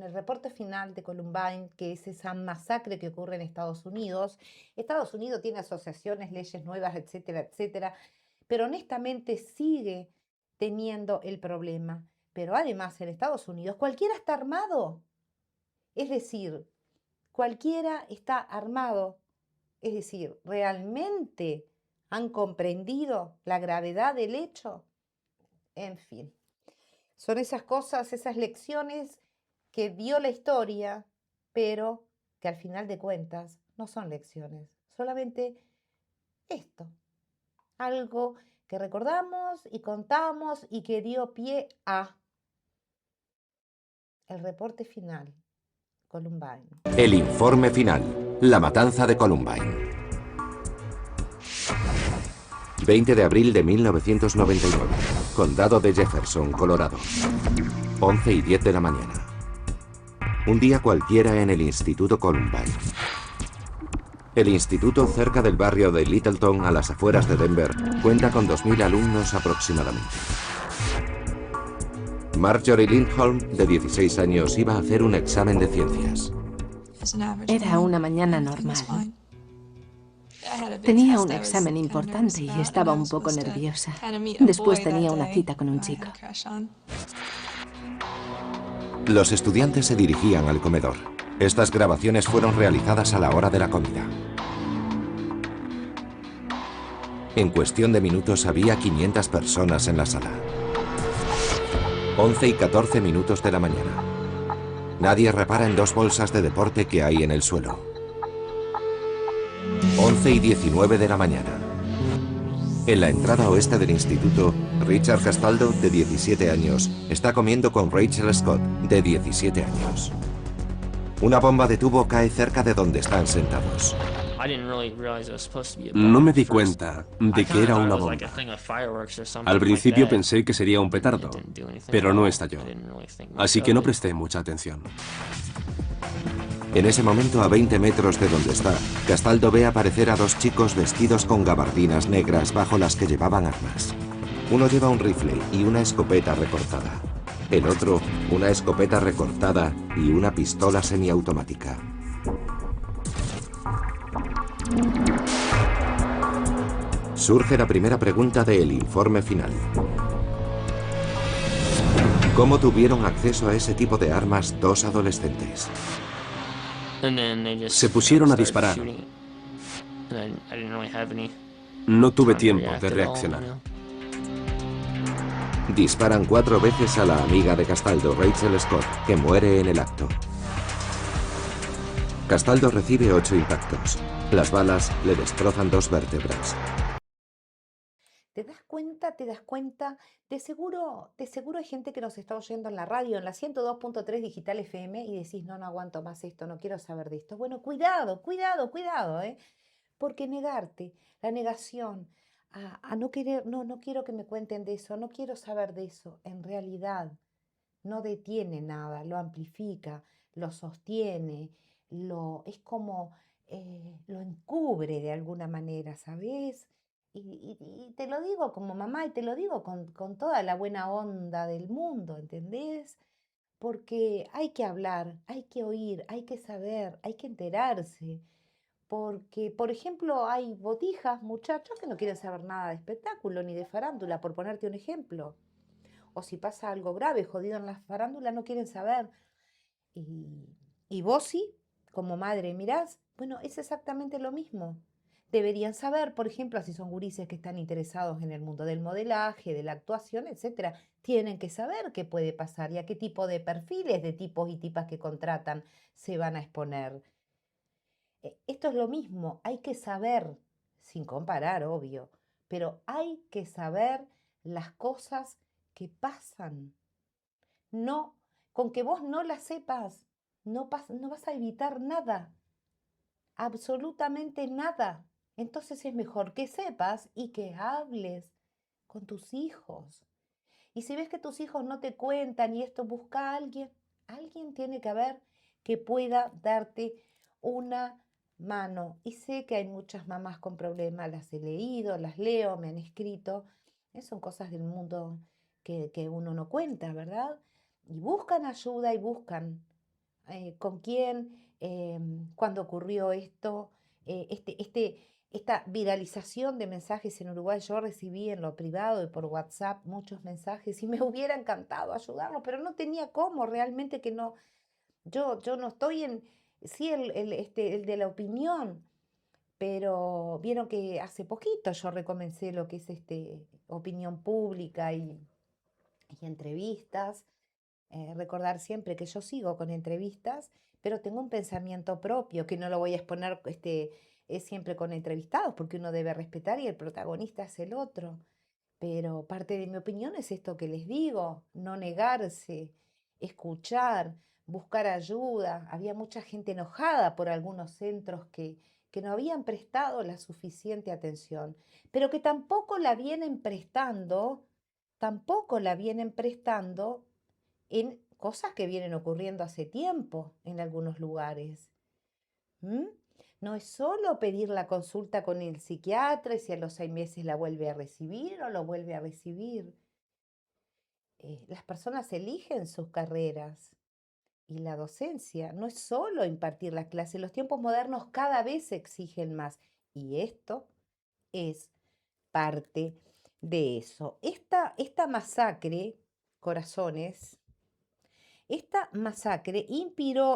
el reporte final de Columbine, que es esa masacre que ocurre en Estados Unidos. Estados Unidos tiene asociaciones, leyes nuevas, etcétera, etcétera, pero honestamente sigue teniendo el problema. Pero además en Estados Unidos cualquiera está armado. Es decir, cualquiera está armado. Es decir, ¿realmente han comprendido la gravedad del hecho? En fin, son esas cosas, esas lecciones que dio la historia, pero que al final de cuentas no son lecciones. Solamente esto. Algo que recordamos y contamos y que dio pie a el reporte final, Columbine. El informe final, la matanza de Columbine. 20 de abril de 1999, Condado de Jefferson, Colorado. 11:10 de la mañana. Un día cualquiera en el Instituto Columbine. El instituto, cerca del barrio de Littleton, a las afueras de Denver, cuenta con 2000 alumnos aproximadamente. Marjorie Lindholm, de 16 años, iba a hacer un examen de ciencias. Era una mañana normal. Tenía un examen importante y estaba un poco nerviosa. Después tenía una cita con un chico. Los estudiantes se dirigían al comedor. Estas grabaciones fueron realizadas a la hora de la comida. En cuestión de minutos había 500 personas en la sala. 11:14 de la mañana. Nadie repara en dos bolsas de deporte que hay en el suelo. 11:19 de la mañana. En la entrada oeste del instituto, Richard Castaldo, de 17 años, está comiendo con Rachel Scott, de 17 años. Una bomba de tubo cae cerca de donde están sentados. No me di cuenta de que era una bomba. Al principio pensé que sería un petardo, pero no estalló. Así que no presté mucha atención. En ese momento, a 20 metros de donde está, Castaldo ve aparecer a dos chicos vestidos con gabardinas negras bajo las que llevaban armas. Uno lleva un rifle y una escopeta recortada. El otro, una escopeta recortada y una pistola semiautomática. Surge la primera pregunta del informe final. ¿Cómo tuvieron acceso a ese tipo de armas dos adolescentes? Se pusieron a disparar. No tuve tiempo de reaccionar. Disparan 4 veces a la amiga de Castaldo, Rachel Scott, que muere en el acto. Castaldo recibe 8 impactos. Las balas le destrozan 2 vértebras. ¿Te das cuenta? ¿Te das cuenta? De seguro hay gente que nos está oyendo en la radio, en la 102.3 Digital FM, y decís, no, no aguanto más esto, no quiero saber de esto. Bueno, cuidado, cuidado, cuidado, ¿eh? Porque negarte, la negación, a no querer, no, no quiero que me cuenten de eso, no quiero saber de eso, en realidad no detiene nada, lo amplifica, lo sostiene, es como lo encubre de alguna manera, ¿sabes? Y te lo digo como mamá y te lo digo con toda la buena onda del mundo, ¿entendés? Porque hay que hablar, hay que oír, hay que saber, hay que enterarse. Porque, por ejemplo, hay botijas, muchachos, que no quieren saber nada de espectáculo ni de farándula, por ponerte un ejemplo. O si pasa algo grave, jodido en la farándula, no quieren saber. Y vos sí, como madre, mirás, bueno, es exactamente lo mismo. Deberían saber, por ejemplo, si son gurises que están interesados en el mundo del modelaje, de la actuación, etcétera, tienen que saber qué puede pasar y a qué tipo de perfiles de tipos y tipas que contratan se van a exponer. Esto es lo mismo, hay que saber, sin comparar, obvio, pero hay que saber las cosas que pasan. No, con que vos no las sepas, no vas a evitar nada, absolutamente nada. Entonces es mejor que sepas y que hables con tus hijos. Y si ves que tus hijos no te cuentan y esto, busca a alguien. Alguien tiene que haber que pueda darte una mano. Y sé que hay muchas mamás con problemas, las he leído, las leo, me han escrito. Son cosas del mundo que uno no cuenta, ¿verdad? Y buscan ayuda y buscan con quién, cuando ocurrió esto, esta viralización de mensajes en Uruguay. Yo recibí en lo privado y por WhatsApp muchos mensajes y me hubiera encantado ayudarlos, pero no tenía cómo, realmente que no. Yo no estoy en, sí, el de la opinión, pero vieron que hace poquito yo recomencé lo que es opinión pública y entrevistas. Recordar siempre que yo sigo con entrevistas, pero tengo un pensamiento propio, que no lo voy a exponer siempre con entrevistados, porque uno debe respetar y el protagonista es el otro. Pero parte de mi opinión es esto que les digo, no negarse, escuchar, buscar ayuda. Había mucha gente enojada por algunos centros que no habían prestado la suficiente atención, pero que tampoco la vienen prestando en cosas que vienen ocurriendo hace tiempo en algunos lugares. No es solo pedir la consulta con el psiquiatra y si a los 6 meses la vuelve a recibir o lo vuelve a recibir. Las personas eligen sus carreras y la docencia no es solo impartir las clases. Los tiempos modernos cada vez se exigen más y esto es parte de eso. Esta masacre, corazones, esta masacre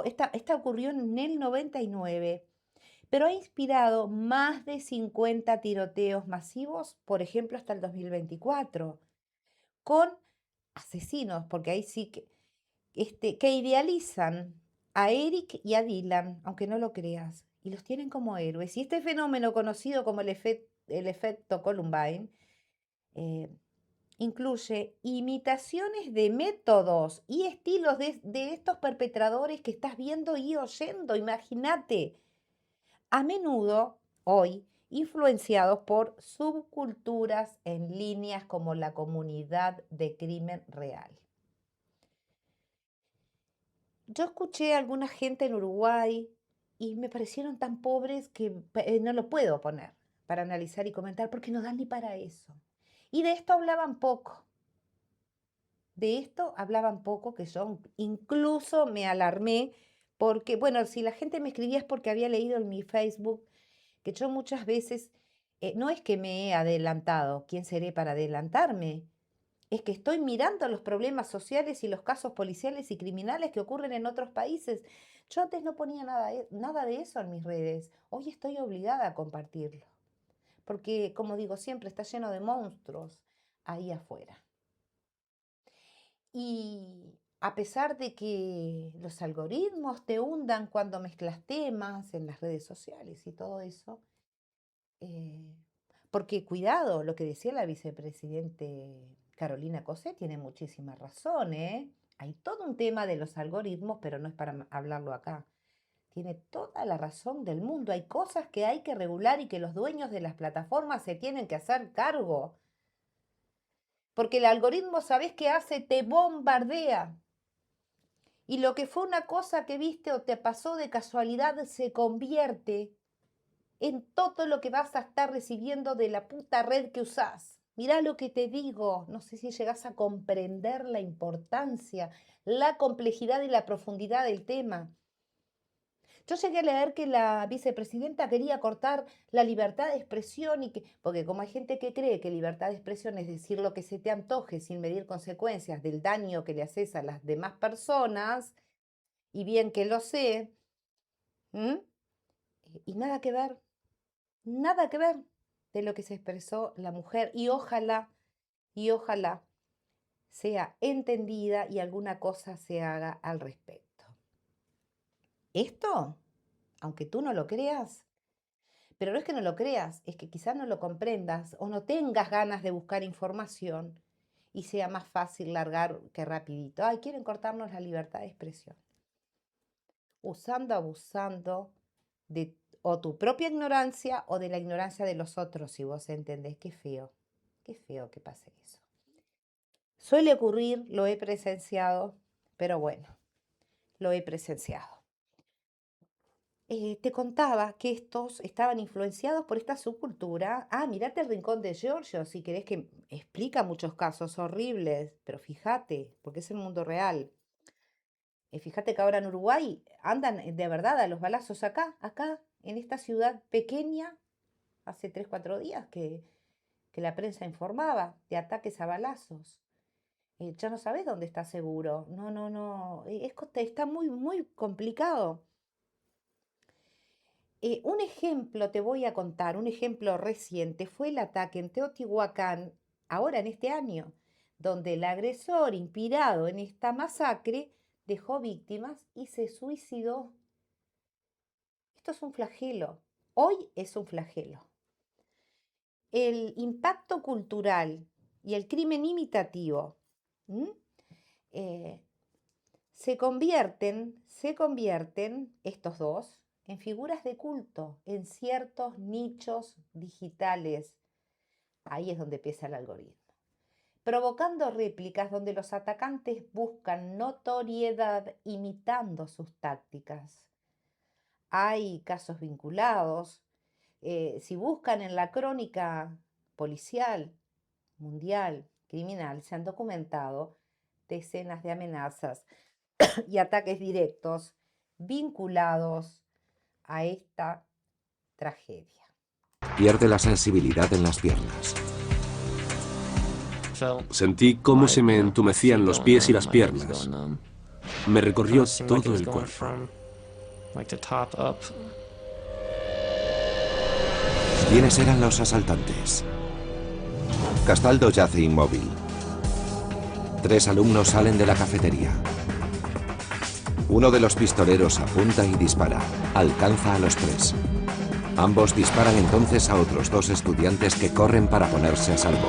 esta ocurrió en el 99, pero ha inspirado más de 50 tiroteos masivos, por ejemplo, hasta el 2024, con asesinos, porque ahí sí que idealizan a Eric y a Dylan, aunque no lo creas, y los tienen como héroes. Y este fenómeno conocido como el efecto Columbine, incluye imitaciones de métodos y estilos de estos perpetradores que estás viendo y oyendo. Imagínate, a menudo hoy influenciados por subculturas en líneas como la comunidad de crimen real. Yo escuché a alguna gente en Uruguay y me parecieron tan pobres que no lo puedo poner para analizar y comentar porque no dan ni para eso. Y de esto hablaban poco. Que yo incluso me alarmé porque, bueno, si la gente me escribía es porque había leído en mi Facebook que yo muchas veces, no es que me he adelantado, ¿quién seré para adelantarme? Es que estoy mirando los problemas sociales y los casos policiales y criminales que ocurren en otros países. Yo antes no ponía nada de eso en mis redes. Hoy estoy obligada a compartirlo. Porque, como digo siempre, está lleno de monstruos ahí afuera. Y a pesar de que los algoritmos te hundan cuando mezclas temas en las redes sociales y todo eso, Porque cuidado, lo que decía la vicepresidente Carolina Cosset tiene muchísima razón, ¿eh? Hay todo un tema de los algoritmos, pero no es para hablarlo acá. Tiene toda la razón del mundo. Hay cosas que hay que regular y que los dueños de las plataformas se tienen que hacer cargo. Porque el algoritmo, ¿sabés qué hace? Te bombardea. Y lo que fue una cosa que viste o te pasó de casualidad se convierte en todo lo que vas a estar recibiendo de la puta red que usás. Mirá lo que te digo, no sé si llegás a comprender la importancia, la complejidad y la profundidad del tema. Yo llegué a leer que la vicepresidenta quería cortar la libertad de expresión porque como hay gente que cree que libertad de expresión es decir lo que se te antoje sin medir consecuencias del daño que le haces a las demás personas, y bien que lo sé, y nada que ver de lo que se expresó la mujer, y ojalá sea entendida y alguna cosa se haga al respecto. Esto, aunque tú no lo creas, pero no es que no lo creas, es que quizás no lo comprendas o no tengas ganas de buscar información y sea más fácil largar que rapidito. Ay, quieren cortarnos la libertad de expresión. Abusando de o tu propia ignorancia o de la ignorancia de los otros, si vos entendés. Qué feo que pase eso. Suele ocurrir, lo he presenciado, pero bueno, lo he presenciado. Te contaba que estos estaban influenciados por esta subcultura. Mirate El Rincón de Giorgio, si querés, que explica muchos casos horribles, pero fíjate, porque es el mundo real. Fíjate que ahora en Uruguay andan de verdad a los balazos acá, en esta ciudad pequeña, hace 3 o 4 días que la prensa informaba de ataques a balazos. Ya no sabés dónde está seguro. No, está muy, muy complicado. Un ejemplo te voy a contar, un ejemplo reciente, fue el ataque en Teotihuacán, ahora en este año, donde el agresor, inspirado en esta masacre, dejó víctimas y se suicidó. Esto es un flagelo. Hoy es un flagelo. El impacto cultural y el crimen imitativo se convierten estos dos en figuras de culto en ciertos nichos digitales. Ahí es donde pesa el algoritmo. Provocando réplicas donde los atacantes buscan notoriedad imitando sus tácticas. Hay casos vinculados. Si buscan en la crónica policial, mundial, criminal, se han documentado decenas de amenazas y ataques directos vinculados a esta tragedia. Pierde la sensibilidad en las piernas. Sentí cómo se me entumecían los pies y las piernas. Me recorrió todo el cuerpo. ¿Quiénes eran los asaltantes? Castaldo yace inmóvil. 3 alumnos salen de la cafetería. Uno de los pistoleros apunta y dispara. Alcanza a los 3. Ambos disparan entonces a otros 2 estudiantes que corren para ponerse a salvo.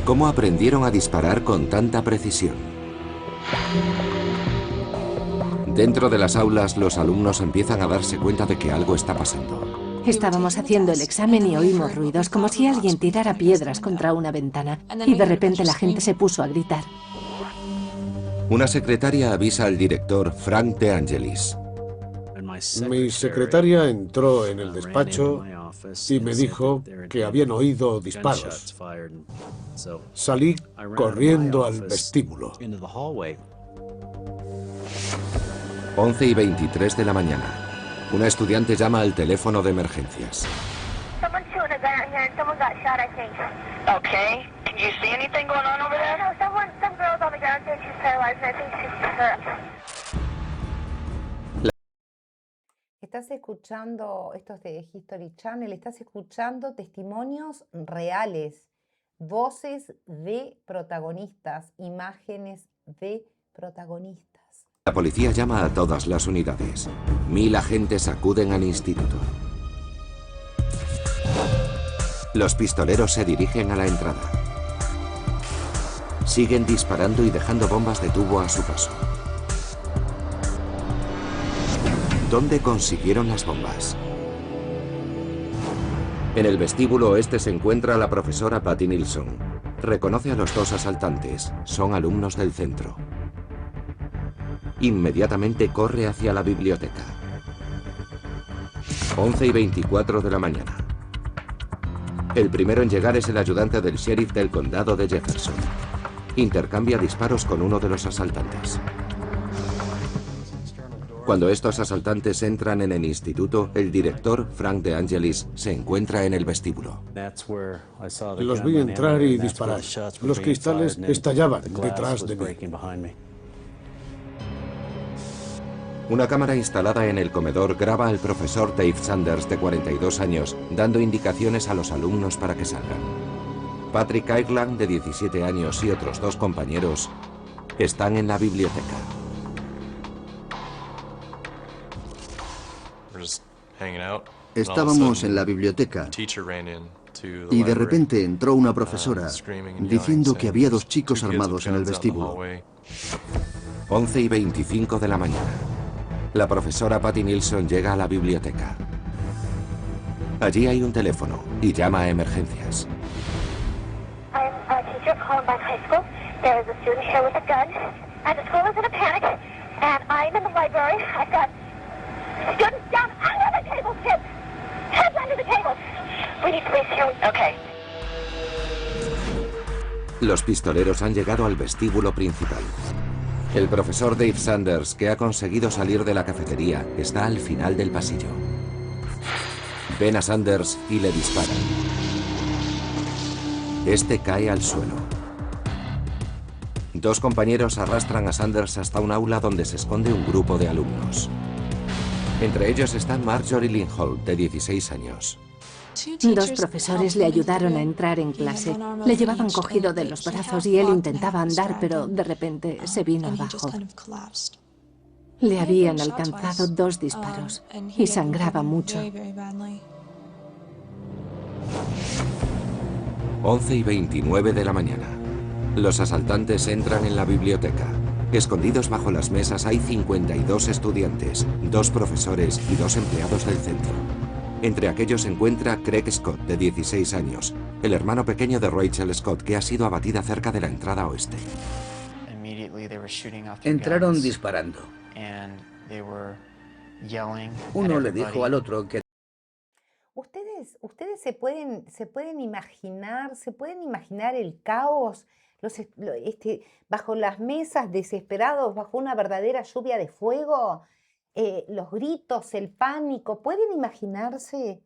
¿Cómo aprendieron a disparar con tanta precisión? Dentro de las aulas, los alumnos empiezan a darse cuenta de que algo está pasando. Estábamos haciendo el examen y oímos ruidos, como si alguien tirara piedras contra una ventana. Y de repente la gente se puso a gritar. Una secretaria avisa al director Frank De Angelis. Mi secretaria entró en el despacho y me dijo que habían oído disparos. Salí corriendo al vestíbulo. 11:23 de la mañana. Una estudiante llama al teléfono de emergencias. Estás escuchando, esto es de History Channel, estás escuchando testimonios reales, voces de protagonistas, imágenes de protagonistas. La policía llama a todas las unidades. 1000 agentes acuden al instituto. Los pistoleros se dirigen a la entrada. Siguen disparando y dejando bombas de tubo a su paso. ¿Dónde consiguieron las bombas? En el vestíbulo oeste se encuentra la profesora Patty Nilsson. Reconoce a los dos asaltantes. Son alumnos del centro. Inmediatamente corre hacia la biblioteca. 11:24 de la mañana. El primero en llegar es el ayudante del sheriff del condado de Jefferson. Intercambia disparos con uno de los asaltantes. Cuando estos asaltantes entran en el instituto, el director, Frank De Angelis, se encuentra en el vestíbulo. Los vi entrar y disparar. Los cristales estallaban detrás de mí. Una cámara instalada en el comedor graba al profesor Dave Sanders, de 42 años, dando indicaciones a los alumnos para que salgan. Patrick Ireland, de 17 años, y otros dos compañeros están en la biblioteca. Estábamos en la biblioteca y de repente entró una profesora diciendo que había dos chicos armados en el vestíbulo. 11:25 de la mañana. La profesora Patty Nilsson llega a la biblioteca. Allí hay un teléfono y llama a emergencias. I'm a teacher at Columbine High School. There is a student here with a gun, and the school is in a panic, and I'm in the library. I've got students down under the table, kids! Heads under the table! We need police here. Okay. Los pistoleros han llegado al vestíbulo principal. El profesor Dave Sanders, que ha conseguido salir de la cafetería, está al final del pasillo. Ven a Sanders y le disparan. Este cae al suelo. Dos compañeros arrastran a Sanders hasta un aula donde se esconde un grupo de alumnos. Entre ellos está Marjorie Lindholm, de 16 años. Dos profesores le ayudaron a entrar en clase. Le llevaban cogido de los brazos y él intentaba andar, pero de repente se vino abajo. Le habían alcanzado 2 disparos y sangraba mucho. 11:29 de la mañana. Los asaltantes entran en la biblioteca. Escondidos bajo las mesas hay 52 estudiantes, 2 profesores y 2 empleados del centro. Entre aquellos se encuentra Craig Scott, de 16 años, el hermano pequeño de Rachel Scott, que ha sido abatida cerca de la entrada oeste. Entraron disparando. Uno le dijo al otro que... Ustedes se pueden imaginar el caos, bajo las mesas, desesperados, bajo una verdadera lluvia de fuego, los gritos, el pánico. ¿Pueden imaginarse?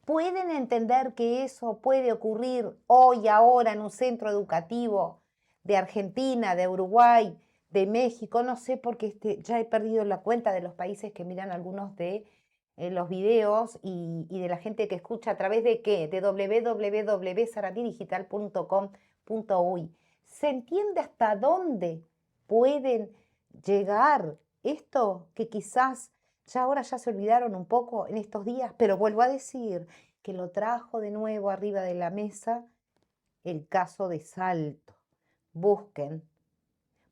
¿Pueden entender que eso puede ocurrir hoy, ahora, en un centro educativo de Argentina, de Uruguay, de México? No sé, porque ya he perdido la cuenta de los países que miran algunos de los videos y de la gente que escucha a través de ¿qué? De www.saratidigital.com.uy. ¿Se entiende hasta dónde pueden llegar esto que quizás ahora ya se olvidaron un poco en estos días? Pero vuelvo a decir que lo trajo de nuevo arriba de la mesa el caso de Salto. Busquen,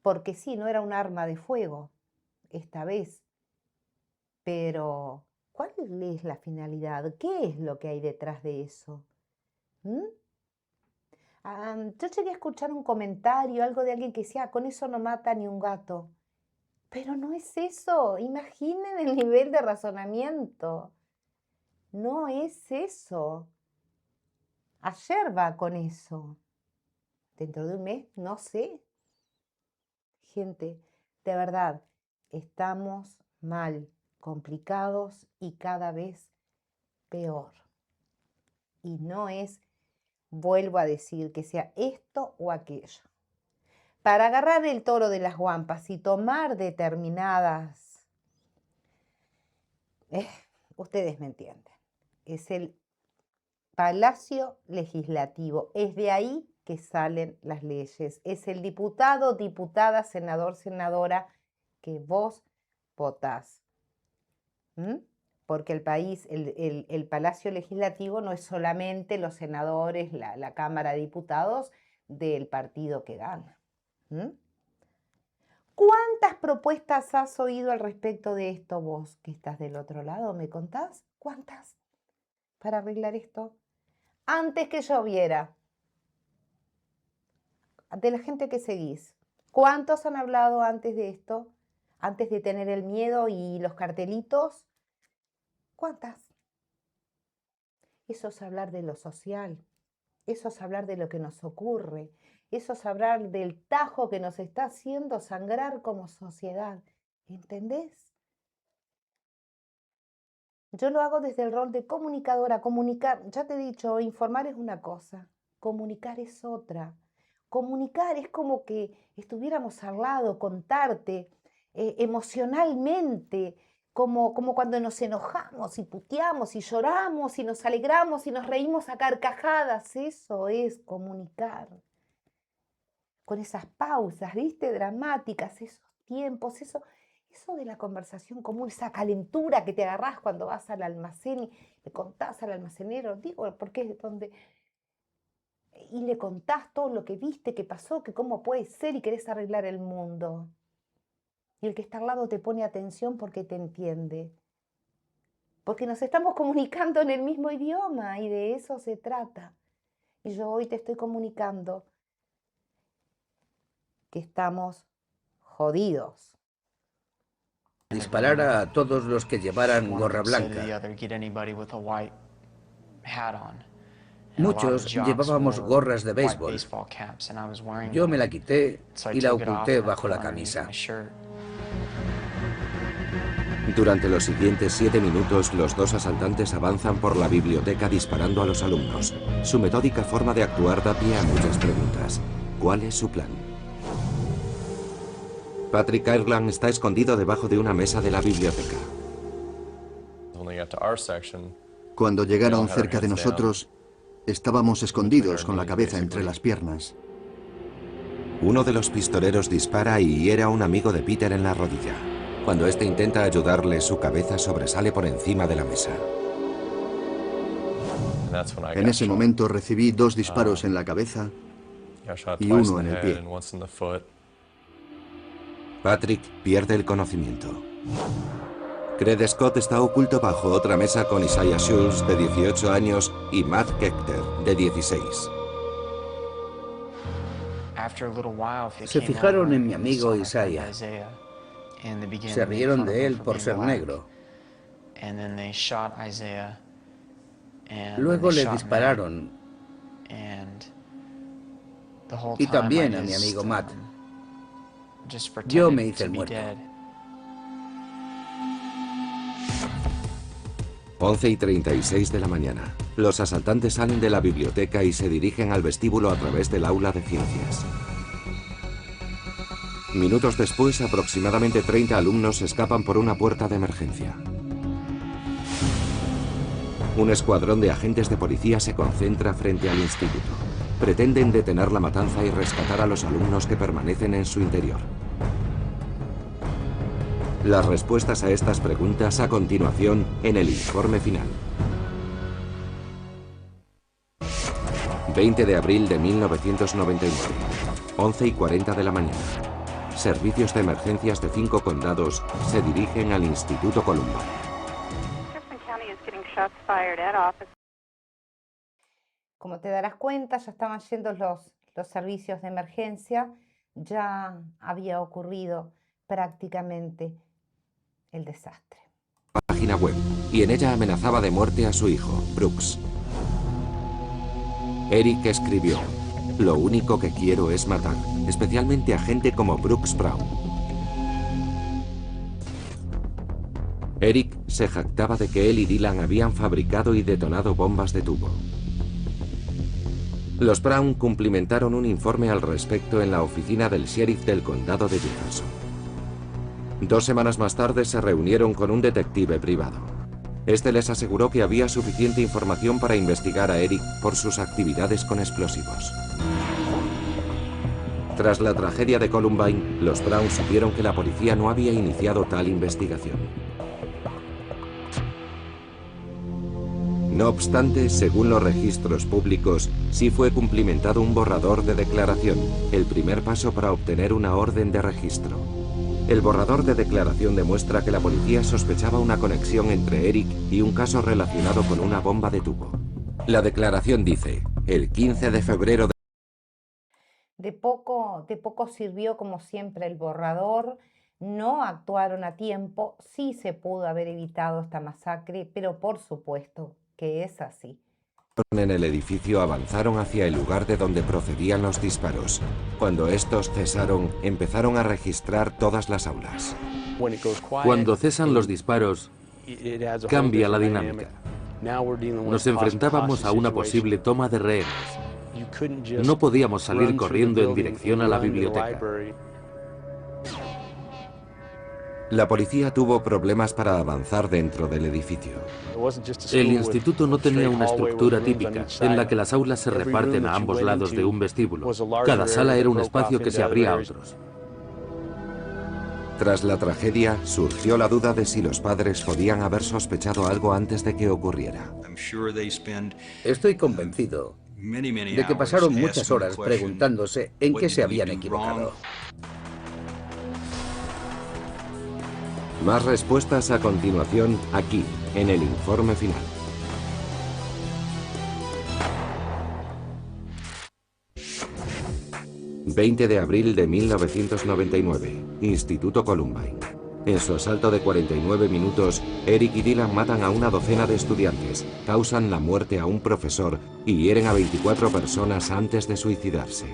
porque sí, no era un arma de fuego esta vez, pero ¿cuál es la finalidad? ¿Qué es lo que hay detrás de eso? Yo llegué a escuchar un comentario, algo de alguien que decía, con eso no mata ni un gato. Pero no es eso. Imaginen el nivel de razonamiento. No es eso. Ayer va con eso. Dentro de un mes, no sé. Gente, de verdad, estamos mal, complicados y cada vez peor. Y no es, vuelvo a decir, que sea esto o aquello. Para agarrar el toro de las guampas y tomar determinadas... ustedes me entienden. Es el Palacio Legislativo. Es de ahí que salen las leyes. Es el diputado, diputada, senador, senadora que vos votás. porque el país, el Palacio Legislativo no es solamente los senadores, la Cámara de Diputados del partido que gana. ¿Cuántas propuestas has oído al respecto de esto vos, que estás del otro lado? ¿Me contás? ¿Cuántas? Para arreglar esto. Antes que lloviera. De la gente que seguís. ¿Cuántos han hablado antes de esto? Antes de tener el miedo y los cartelitos. ¿Cuántas? Eso es hablar de lo social. Eso es hablar de lo que nos ocurre. Eso es hablar del tajo que nos está haciendo sangrar como sociedad. ¿Entendés? Yo lo hago desde el rol de comunicadora. Comunicar, ya te he dicho, informar es una cosa, comunicar es otra. Comunicar es como que estuviéramos al lado, contarte emocionalmente, como cuando nos enojamos y puteamos y lloramos y nos alegramos y nos reímos a carcajadas. Eso es comunicar. Con esas pausas, ¿viste? Dramáticas, esos tiempos, eso de la conversación común, esa calentura que te agarrás cuando vas al almacén y le contás al almacenero, digo, porque es donde... Y le contás todo lo que viste, que pasó, que cómo puede ser y querés arreglar el mundo. Y el que está al lado te pone atención porque te entiende. Porque nos estamos comunicando en el mismo idioma y de eso se trata. Y yo hoy te estoy comunicando que estamos jodidos. Disparara a todos los que llevaran gorra blanca. Muchos llevábamos gorras de béisbol. Yo me la quité y la oculté bajo la camisa. Durante los siguientes 7 minutos, los dos asaltantes avanzan por la biblioteca disparando a los alumnos. Su metódica forma de actuar da pie a muchas preguntas. ¿Cuál es su plan? Patrick Ireland está escondido debajo de una mesa de la biblioteca. Cuando llegaron cerca de nosotros, estábamos escondidos con la cabeza entre las piernas. Uno de los pistoleros dispara y hiere a un amigo de Peter en la rodilla. Cuando este intenta ayudarle, su cabeza sobresale por encima de la mesa. En ese momento recibí 2 disparos en la cabeza y uno en el pie. Patrick pierde el conocimiento. Cred Scott está oculto bajo otra mesa con Isaiah Schultz, de 18 años, y Matt Kechter, de 16. Se fijaron en mi amigo Isaiah. Se rieron de él por ser negro. Luego le dispararon. Y también a mi amigo Matt. Yo me hice el muerto. 11:36 de la mañana. Los asaltantes salen de la biblioteca y se dirigen al vestíbulo a través del aula de ciencias. Minutos después, aproximadamente 30 alumnos escapan por una puerta de emergencia. Un escuadrón de agentes de policía se concentra frente al instituto. Pretenden detener la matanza y rescatar a los alumnos que permanecen en su interior. Las respuestas a estas preguntas a continuación en el informe final. 20 de abril de 1999, 11:40 de la mañana. Servicios de emergencias de 5 condados se dirigen al Instituto Columbine. Como te darás cuenta, ya estaban yendo los servicios de emergencia, ya había ocurrido prácticamente el desastre. Página web, y en ella amenazaba de muerte a su hijo, Brooks. Eric escribió: "Lo único que quiero es matar, especialmente a gente como Brooks Brown". Eric se jactaba de que él y Dylan habían fabricado y detonado bombas de tubo. Los Brown cumplimentaron un informe al respecto en la oficina del sheriff del condado de Jefferson. 2 semanas más tarde se reunieron con un detective privado. Este les aseguró que había suficiente información para investigar a Eric por sus actividades con explosivos. Tras la tragedia de Columbine, los Brown supieron que la policía no había iniciado tal investigación. No obstante, según los registros públicos, sí fue cumplimentado un borrador de declaración, el primer paso para obtener una orden de registro. El borrador de declaración demuestra que la policía sospechaba una conexión entre Eric y un caso relacionado con una bomba de tubo. La declaración dice, el 15 de febrero De poco sirvió, como siempre, el borrador. No actuaron a tiempo. Sí se pudo haber evitado esta masacre, pero por supuesto que es así. en el edificio avanzaron hacia el lugar de donde procedían los disparos. Cuando estos cesaron, empezaron a registrar todas las aulas. Cuando cesan los disparos, cambia la dinámica. Nos enfrentábamos a una posible toma de rehenes. No podíamos salir corriendo en dirección a la biblioteca. La policía tuvo problemas para avanzar dentro del edificio. El instituto no tenía una estructura típica, en la que las aulas se reparten a ambos lados de un vestíbulo. Cada sala era un espacio que se abría a otros. Tras la tragedia, surgió la duda de si los padres podían haber sospechado algo antes de que ocurriera. Estoy convencido de que pasaron muchas horas preguntándose en qué se habían equivocado. Más respuestas a continuación, aquí, en el informe final. ...20 de abril de 1999, Instituto Columbine. En su asalto de 49 minutos, Eric y Dylan matan a una docena de estudiantes, causan la muerte a un profesor y hieren a 24 personas antes de suicidarse.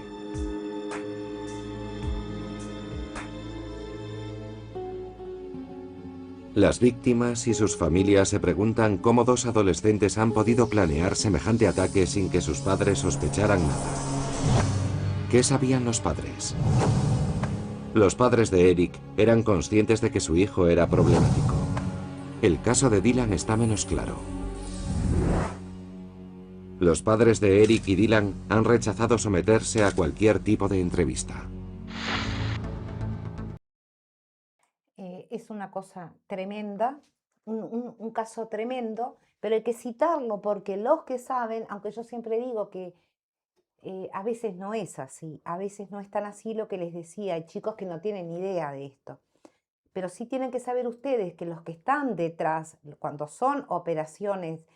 Las víctimas y sus familias se preguntan cómo dos adolescentes han podido planear semejante ataque sin que sus padres sospecharan nada. ¿Qué sabían los padres? Los padres de Eric eran conscientes de que su hijo era problemático. El caso de Dylan está menos claro. Los padres de Eric y Dylan han rechazado someterse a cualquier tipo de entrevista. Es una cosa tremenda, un caso tremendo, pero hay que citarlo porque los que saben, aunque yo siempre digo que a veces no es así, a veces no es tan así lo que les decía, hay chicos que no tienen idea de esto, pero sí tienen que saber ustedes que los que están detrás, cuando son operaciones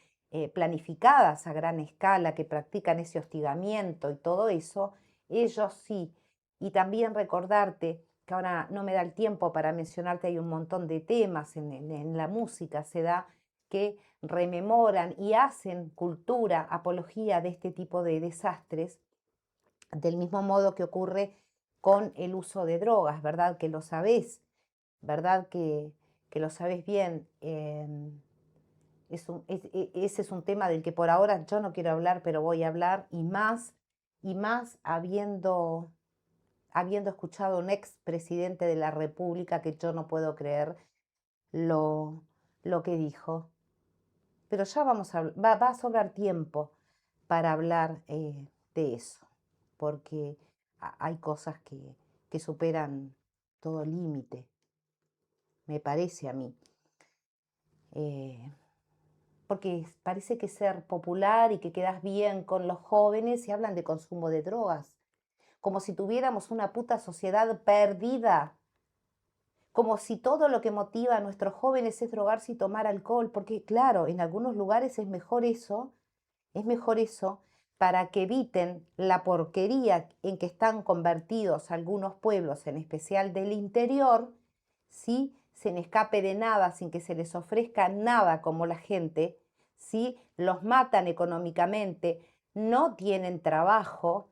planificadas a gran escala, que practican ese hostigamiento y todo eso, ellos sí. Y también recordarte que ahora no me da el tiempo para mencionarte, hay un montón de temas en la música, se da que rememoran y hacen cultura, apología de este tipo de desastres, del mismo modo que ocurre con el uso de drogas, ¿verdad? Que lo sabés, ¿verdad? Que lo sabés bien. Ese es un tema del que por ahora yo no quiero hablar, pero voy a hablar, y más habiendo escuchado a un expresidente de la República que yo no puedo creer lo que dijo. Pero ya va a sobrar tiempo para hablar de eso, porque hay cosas que superan todo límite, me parece a mí. Porque parece que ser popular y que quedas bien con los jóvenes y hablan de consumo de drogas, como si tuviéramos una puta sociedad perdida, como si todo lo que motiva a nuestros jóvenes es drogarse y tomar alcohol, porque claro, en algunos lugares es mejor eso para que eviten la porquería en que están convertidos algunos pueblos, en especial del interior, ¿sí? Sin escape de nada, sin que se les ofrezca nada como la gente, ¿sí? Los matan económicamente, no tienen trabajo,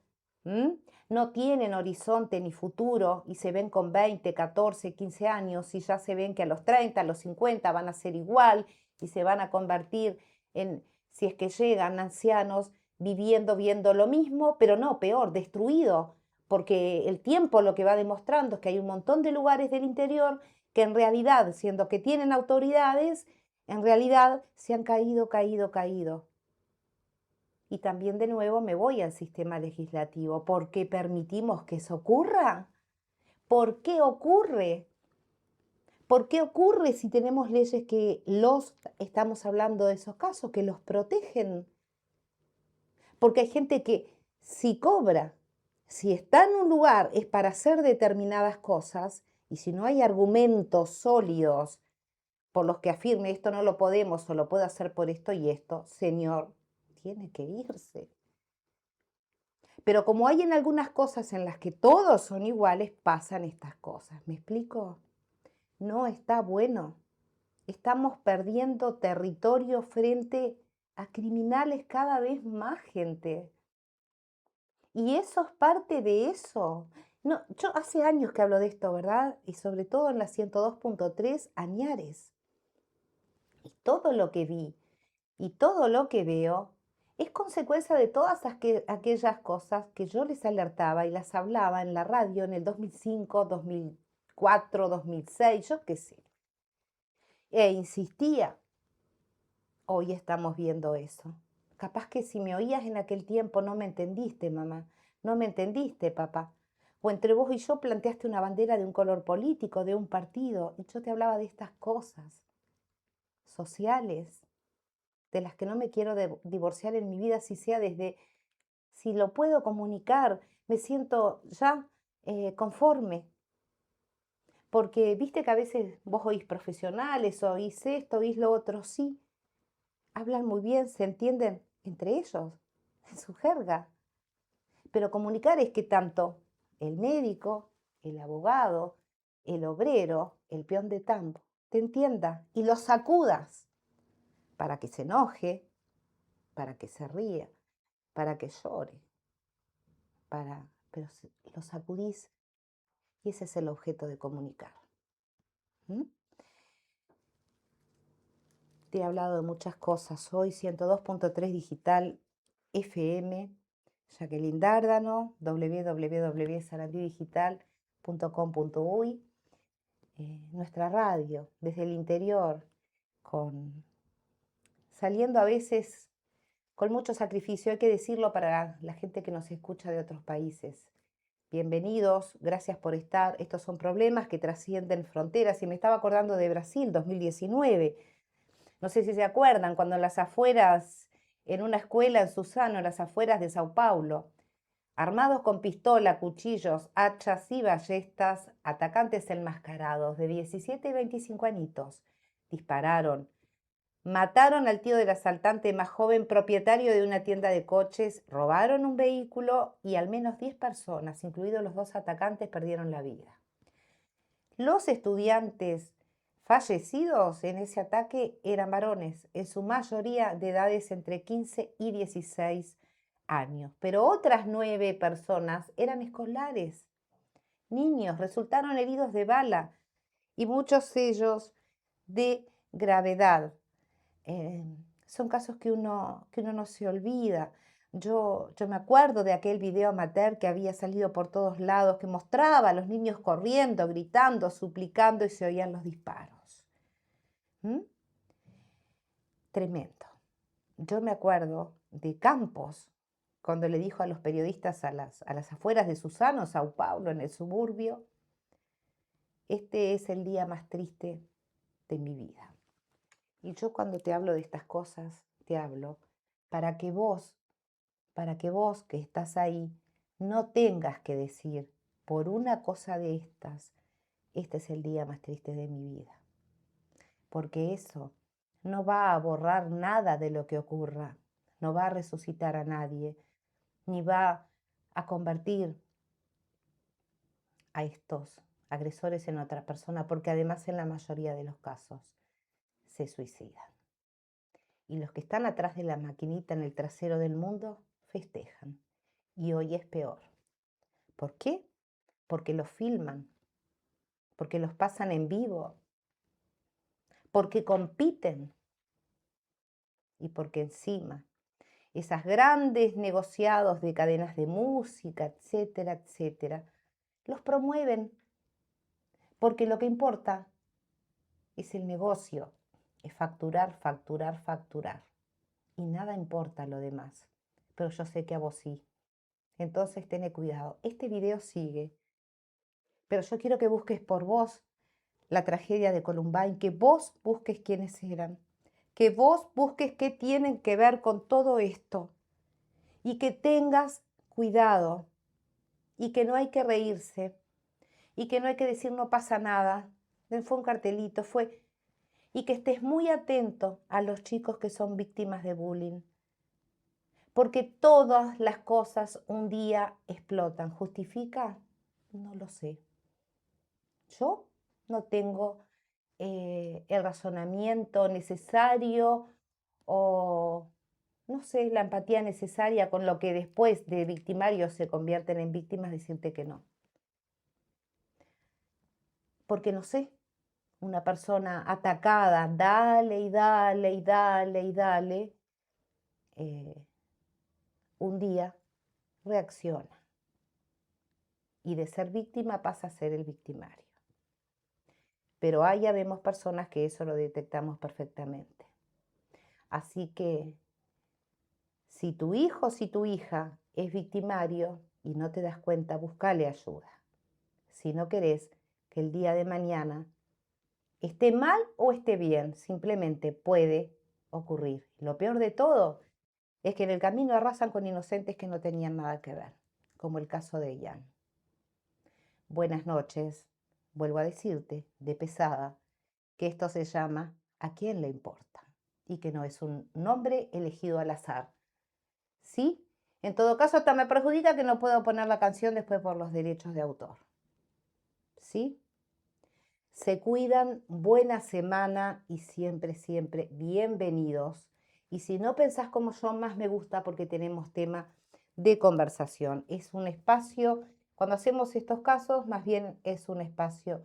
no tienen horizonte ni futuro y se ven con 20, 14, 15 años y ya se ven que a los 30, a los 50 van a ser igual y se van a convertir en, si es que llegan, ancianos viendo lo mismo, pero no, peor, destruido, porque el tiempo lo que va demostrando es que hay un montón de lugares del interior que en realidad, siendo que tienen autoridades, en realidad se han caído. Y también de nuevo me voy al sistema legislativo. ¿Por qué permitimos que eso ocurra? ¿Por qué ocurre? ¿Por qué ocurre si tenemos leyes que estamos hablando de esos casos, que los protegen? Porque hay gente que si cobra, si está en un lugar es para hacer determinadas cosas, y si no hay argumentos sólidos por los que afirme esto no lo podemos o lo puedo hacer por esto y esto, señor, tiene que irse. Pero como hay en algunas cosas en las que todos son iguales, pasan estas cosas. ¿Me explico? No está bueno. Estamos perdiendo territorio frente a criminales cada vez más, gente. Y eso es parte de eso. No, yo hace años que hablo de esto, ¿verdad? Y sobre todo en la 102.3, Añares. Y todo lo que vi y todo lo que veo es consecuencia de todas aquellas cosas que yo les alertaba y las hablaba en la radio en el 2005, 2004, 2006, yo qué sé. E insistía. Hoy estamos viendo eso. Capaz que si me oías en aquel tiempo no me entendiste, mamá. No me entendiste, papá. O entre vos y yo planteaste una bandera de un color político, de un partido, y yo te hablaba de estas cosas sociales, de las que no me quiero divorciar en mi vida, si sea desde, si lo puedo comunicar, me siento ya conforme. Porque viste que a veces vos oís profesionales, oís esto, oís lo otro, sí, hablan muy bien, se entienden entre ellos, en su jerga. Pero comunicar es que tanto el médico, el abogado, el obrero, el peón de tambo, te entienda y lo sacudas para que se enoje, para que se ría, para que llore, pero lo sacudís y ese es el objeto de comunicar. ¿Mm? Te he hablado de muchas cosas hoy, 102.3 Digital FM, Jacqueline Dárdano, www.sarandidigital.com.uy, nuestra radio desde el interior, saliendo a veces con mucho sacrificio, hay que decirlo para la gente que nos escucha de otros países. Bienvenidos, gracias por estar. Estos son problemas que trascienden fronteras y me estaba acordando de Brasil 2019. No sé si se acuerdan, cuando en las afueras, en una escuela en Suzano, en las afueras de Sao Paulo, armados con pistola, cuchillos, hachas y ballestas, atacantes enmascarados de 17 y 25 añitos, dispararon. Mataron al tío del asaltante más joven, propietario de una tienda de coches, robaron un vehículo y al menos 10 personas, incluidos los 2 atacantes, perdieron la vida. Los estudiantes fallecidos en ese ataque eran varones, en su mayoría de edades entre 15 y 16 años, pero otras 9 personas eran escolares, niños, resultaron heridos de bala y muchos de ellos de gravedad. Son casos que uno no se olvida. Yo me acuerdo de aquel video amateur que había salido por todos lados, que mostraba a los niños corriendo, gritando, suplicando y se oían los disparos. Tremendo. Yo me acuerdo de Campos, cuando le dijo a los periodistas a las afueras de Suzano, Sao Paulo, en el suburbio, este es el día más triste de mi vida. Y yo cuando te hablo de estas cosas, te hablo para que vos que estás ahí, no tengas que decir por una cosa de estas, este es el día más triste de mi vida. Porque eso no va a borrar nada de lo que ocurra, no va a resucitar a nadie, ni va a convertir a estos agresores en otra persona, porque además en la mayoría de los casos se suicidan. Y los que están atrás de la maquinita en el trasero del mundo festejan. Y hoy es peor. ¿Por qué? Porque los filman, porque los pasan en vivo, porque compiten y porque encima esas grandes negociados de cadenas de música, etcétera, etcétera, los promueven porque lo que importa es el negocio. Es facturar, facturar, facturar. Y nada importa lo demás. Pero yo sé que a vos sí. Entonces ten cuidado. Este video sigue. Pero yo quiero que busques por vos la tragedia de Columbine, que vos busques quiénes eran, que vos busques qué tienen que ver con todo esto y que tengas cuidado y que no hay que reírse y que no hay que decir no pasa nada, fue un cartelito, y que estés muy atento a los chicos que son víctimas de bullying, porque todas las cosas un día explotan. ¿Justifica? No lo sé. Yo no tengo el razonamiento necesario o, no sé, la empatía necesaria con lo que después de victimarios se convierten en víctimas, decirte que no. Porque no sé, una persona atacada, dale y dale y dale y dale, un día reacciona y de ser víctima pasa a ser el victimario. Pero ahí ya vemos personas que eso lo detectamos perfectamente. Así que si tu hijo o si tu hija es victimario y no te das cuenta, búscale ayuda. Si no querés que el día de mañana esté mal o esté bien, simplemente puede ocurrir. Lo peor de todo es que en el camino arrasan con inocentes que no tenían nada que ver, como el caso de Jan. Buenas noches. Vuelvo a decirte, de pesada, que esto se llama ¿A quién le importa? Y que no es un nombre elegido al azar. ¿Sí? En todo caso, hasta me perjudica que no puedo poner la canción después por los derechos de autor. ¿Sí? Se cuidan, buena semana y siempre, siempre bienvenidos. Y si no pensás como yo, más me gusta porque tenemos tema de conversación. Es un espacio, cuando hacemos estos casos, más bien es un espacio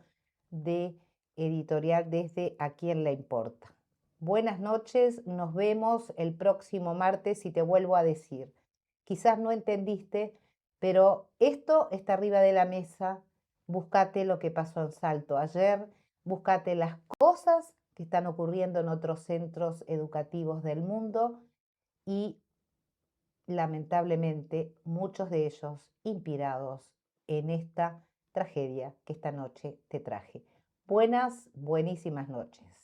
de editorial desde A quién le importa. Buenas noches, nos vemos el próximo martes y te vuelvo a decir, quizás no entendiste, pero esto está arriba de la mesa. Búscate lo que pasó en Salto ayer, búscate las cosas que están ocurriendo en otros centros educativos del mundo y lamentablemente muchos de ellos inspirados en esta tragedia que esta noche te traje. Buenísimas noches.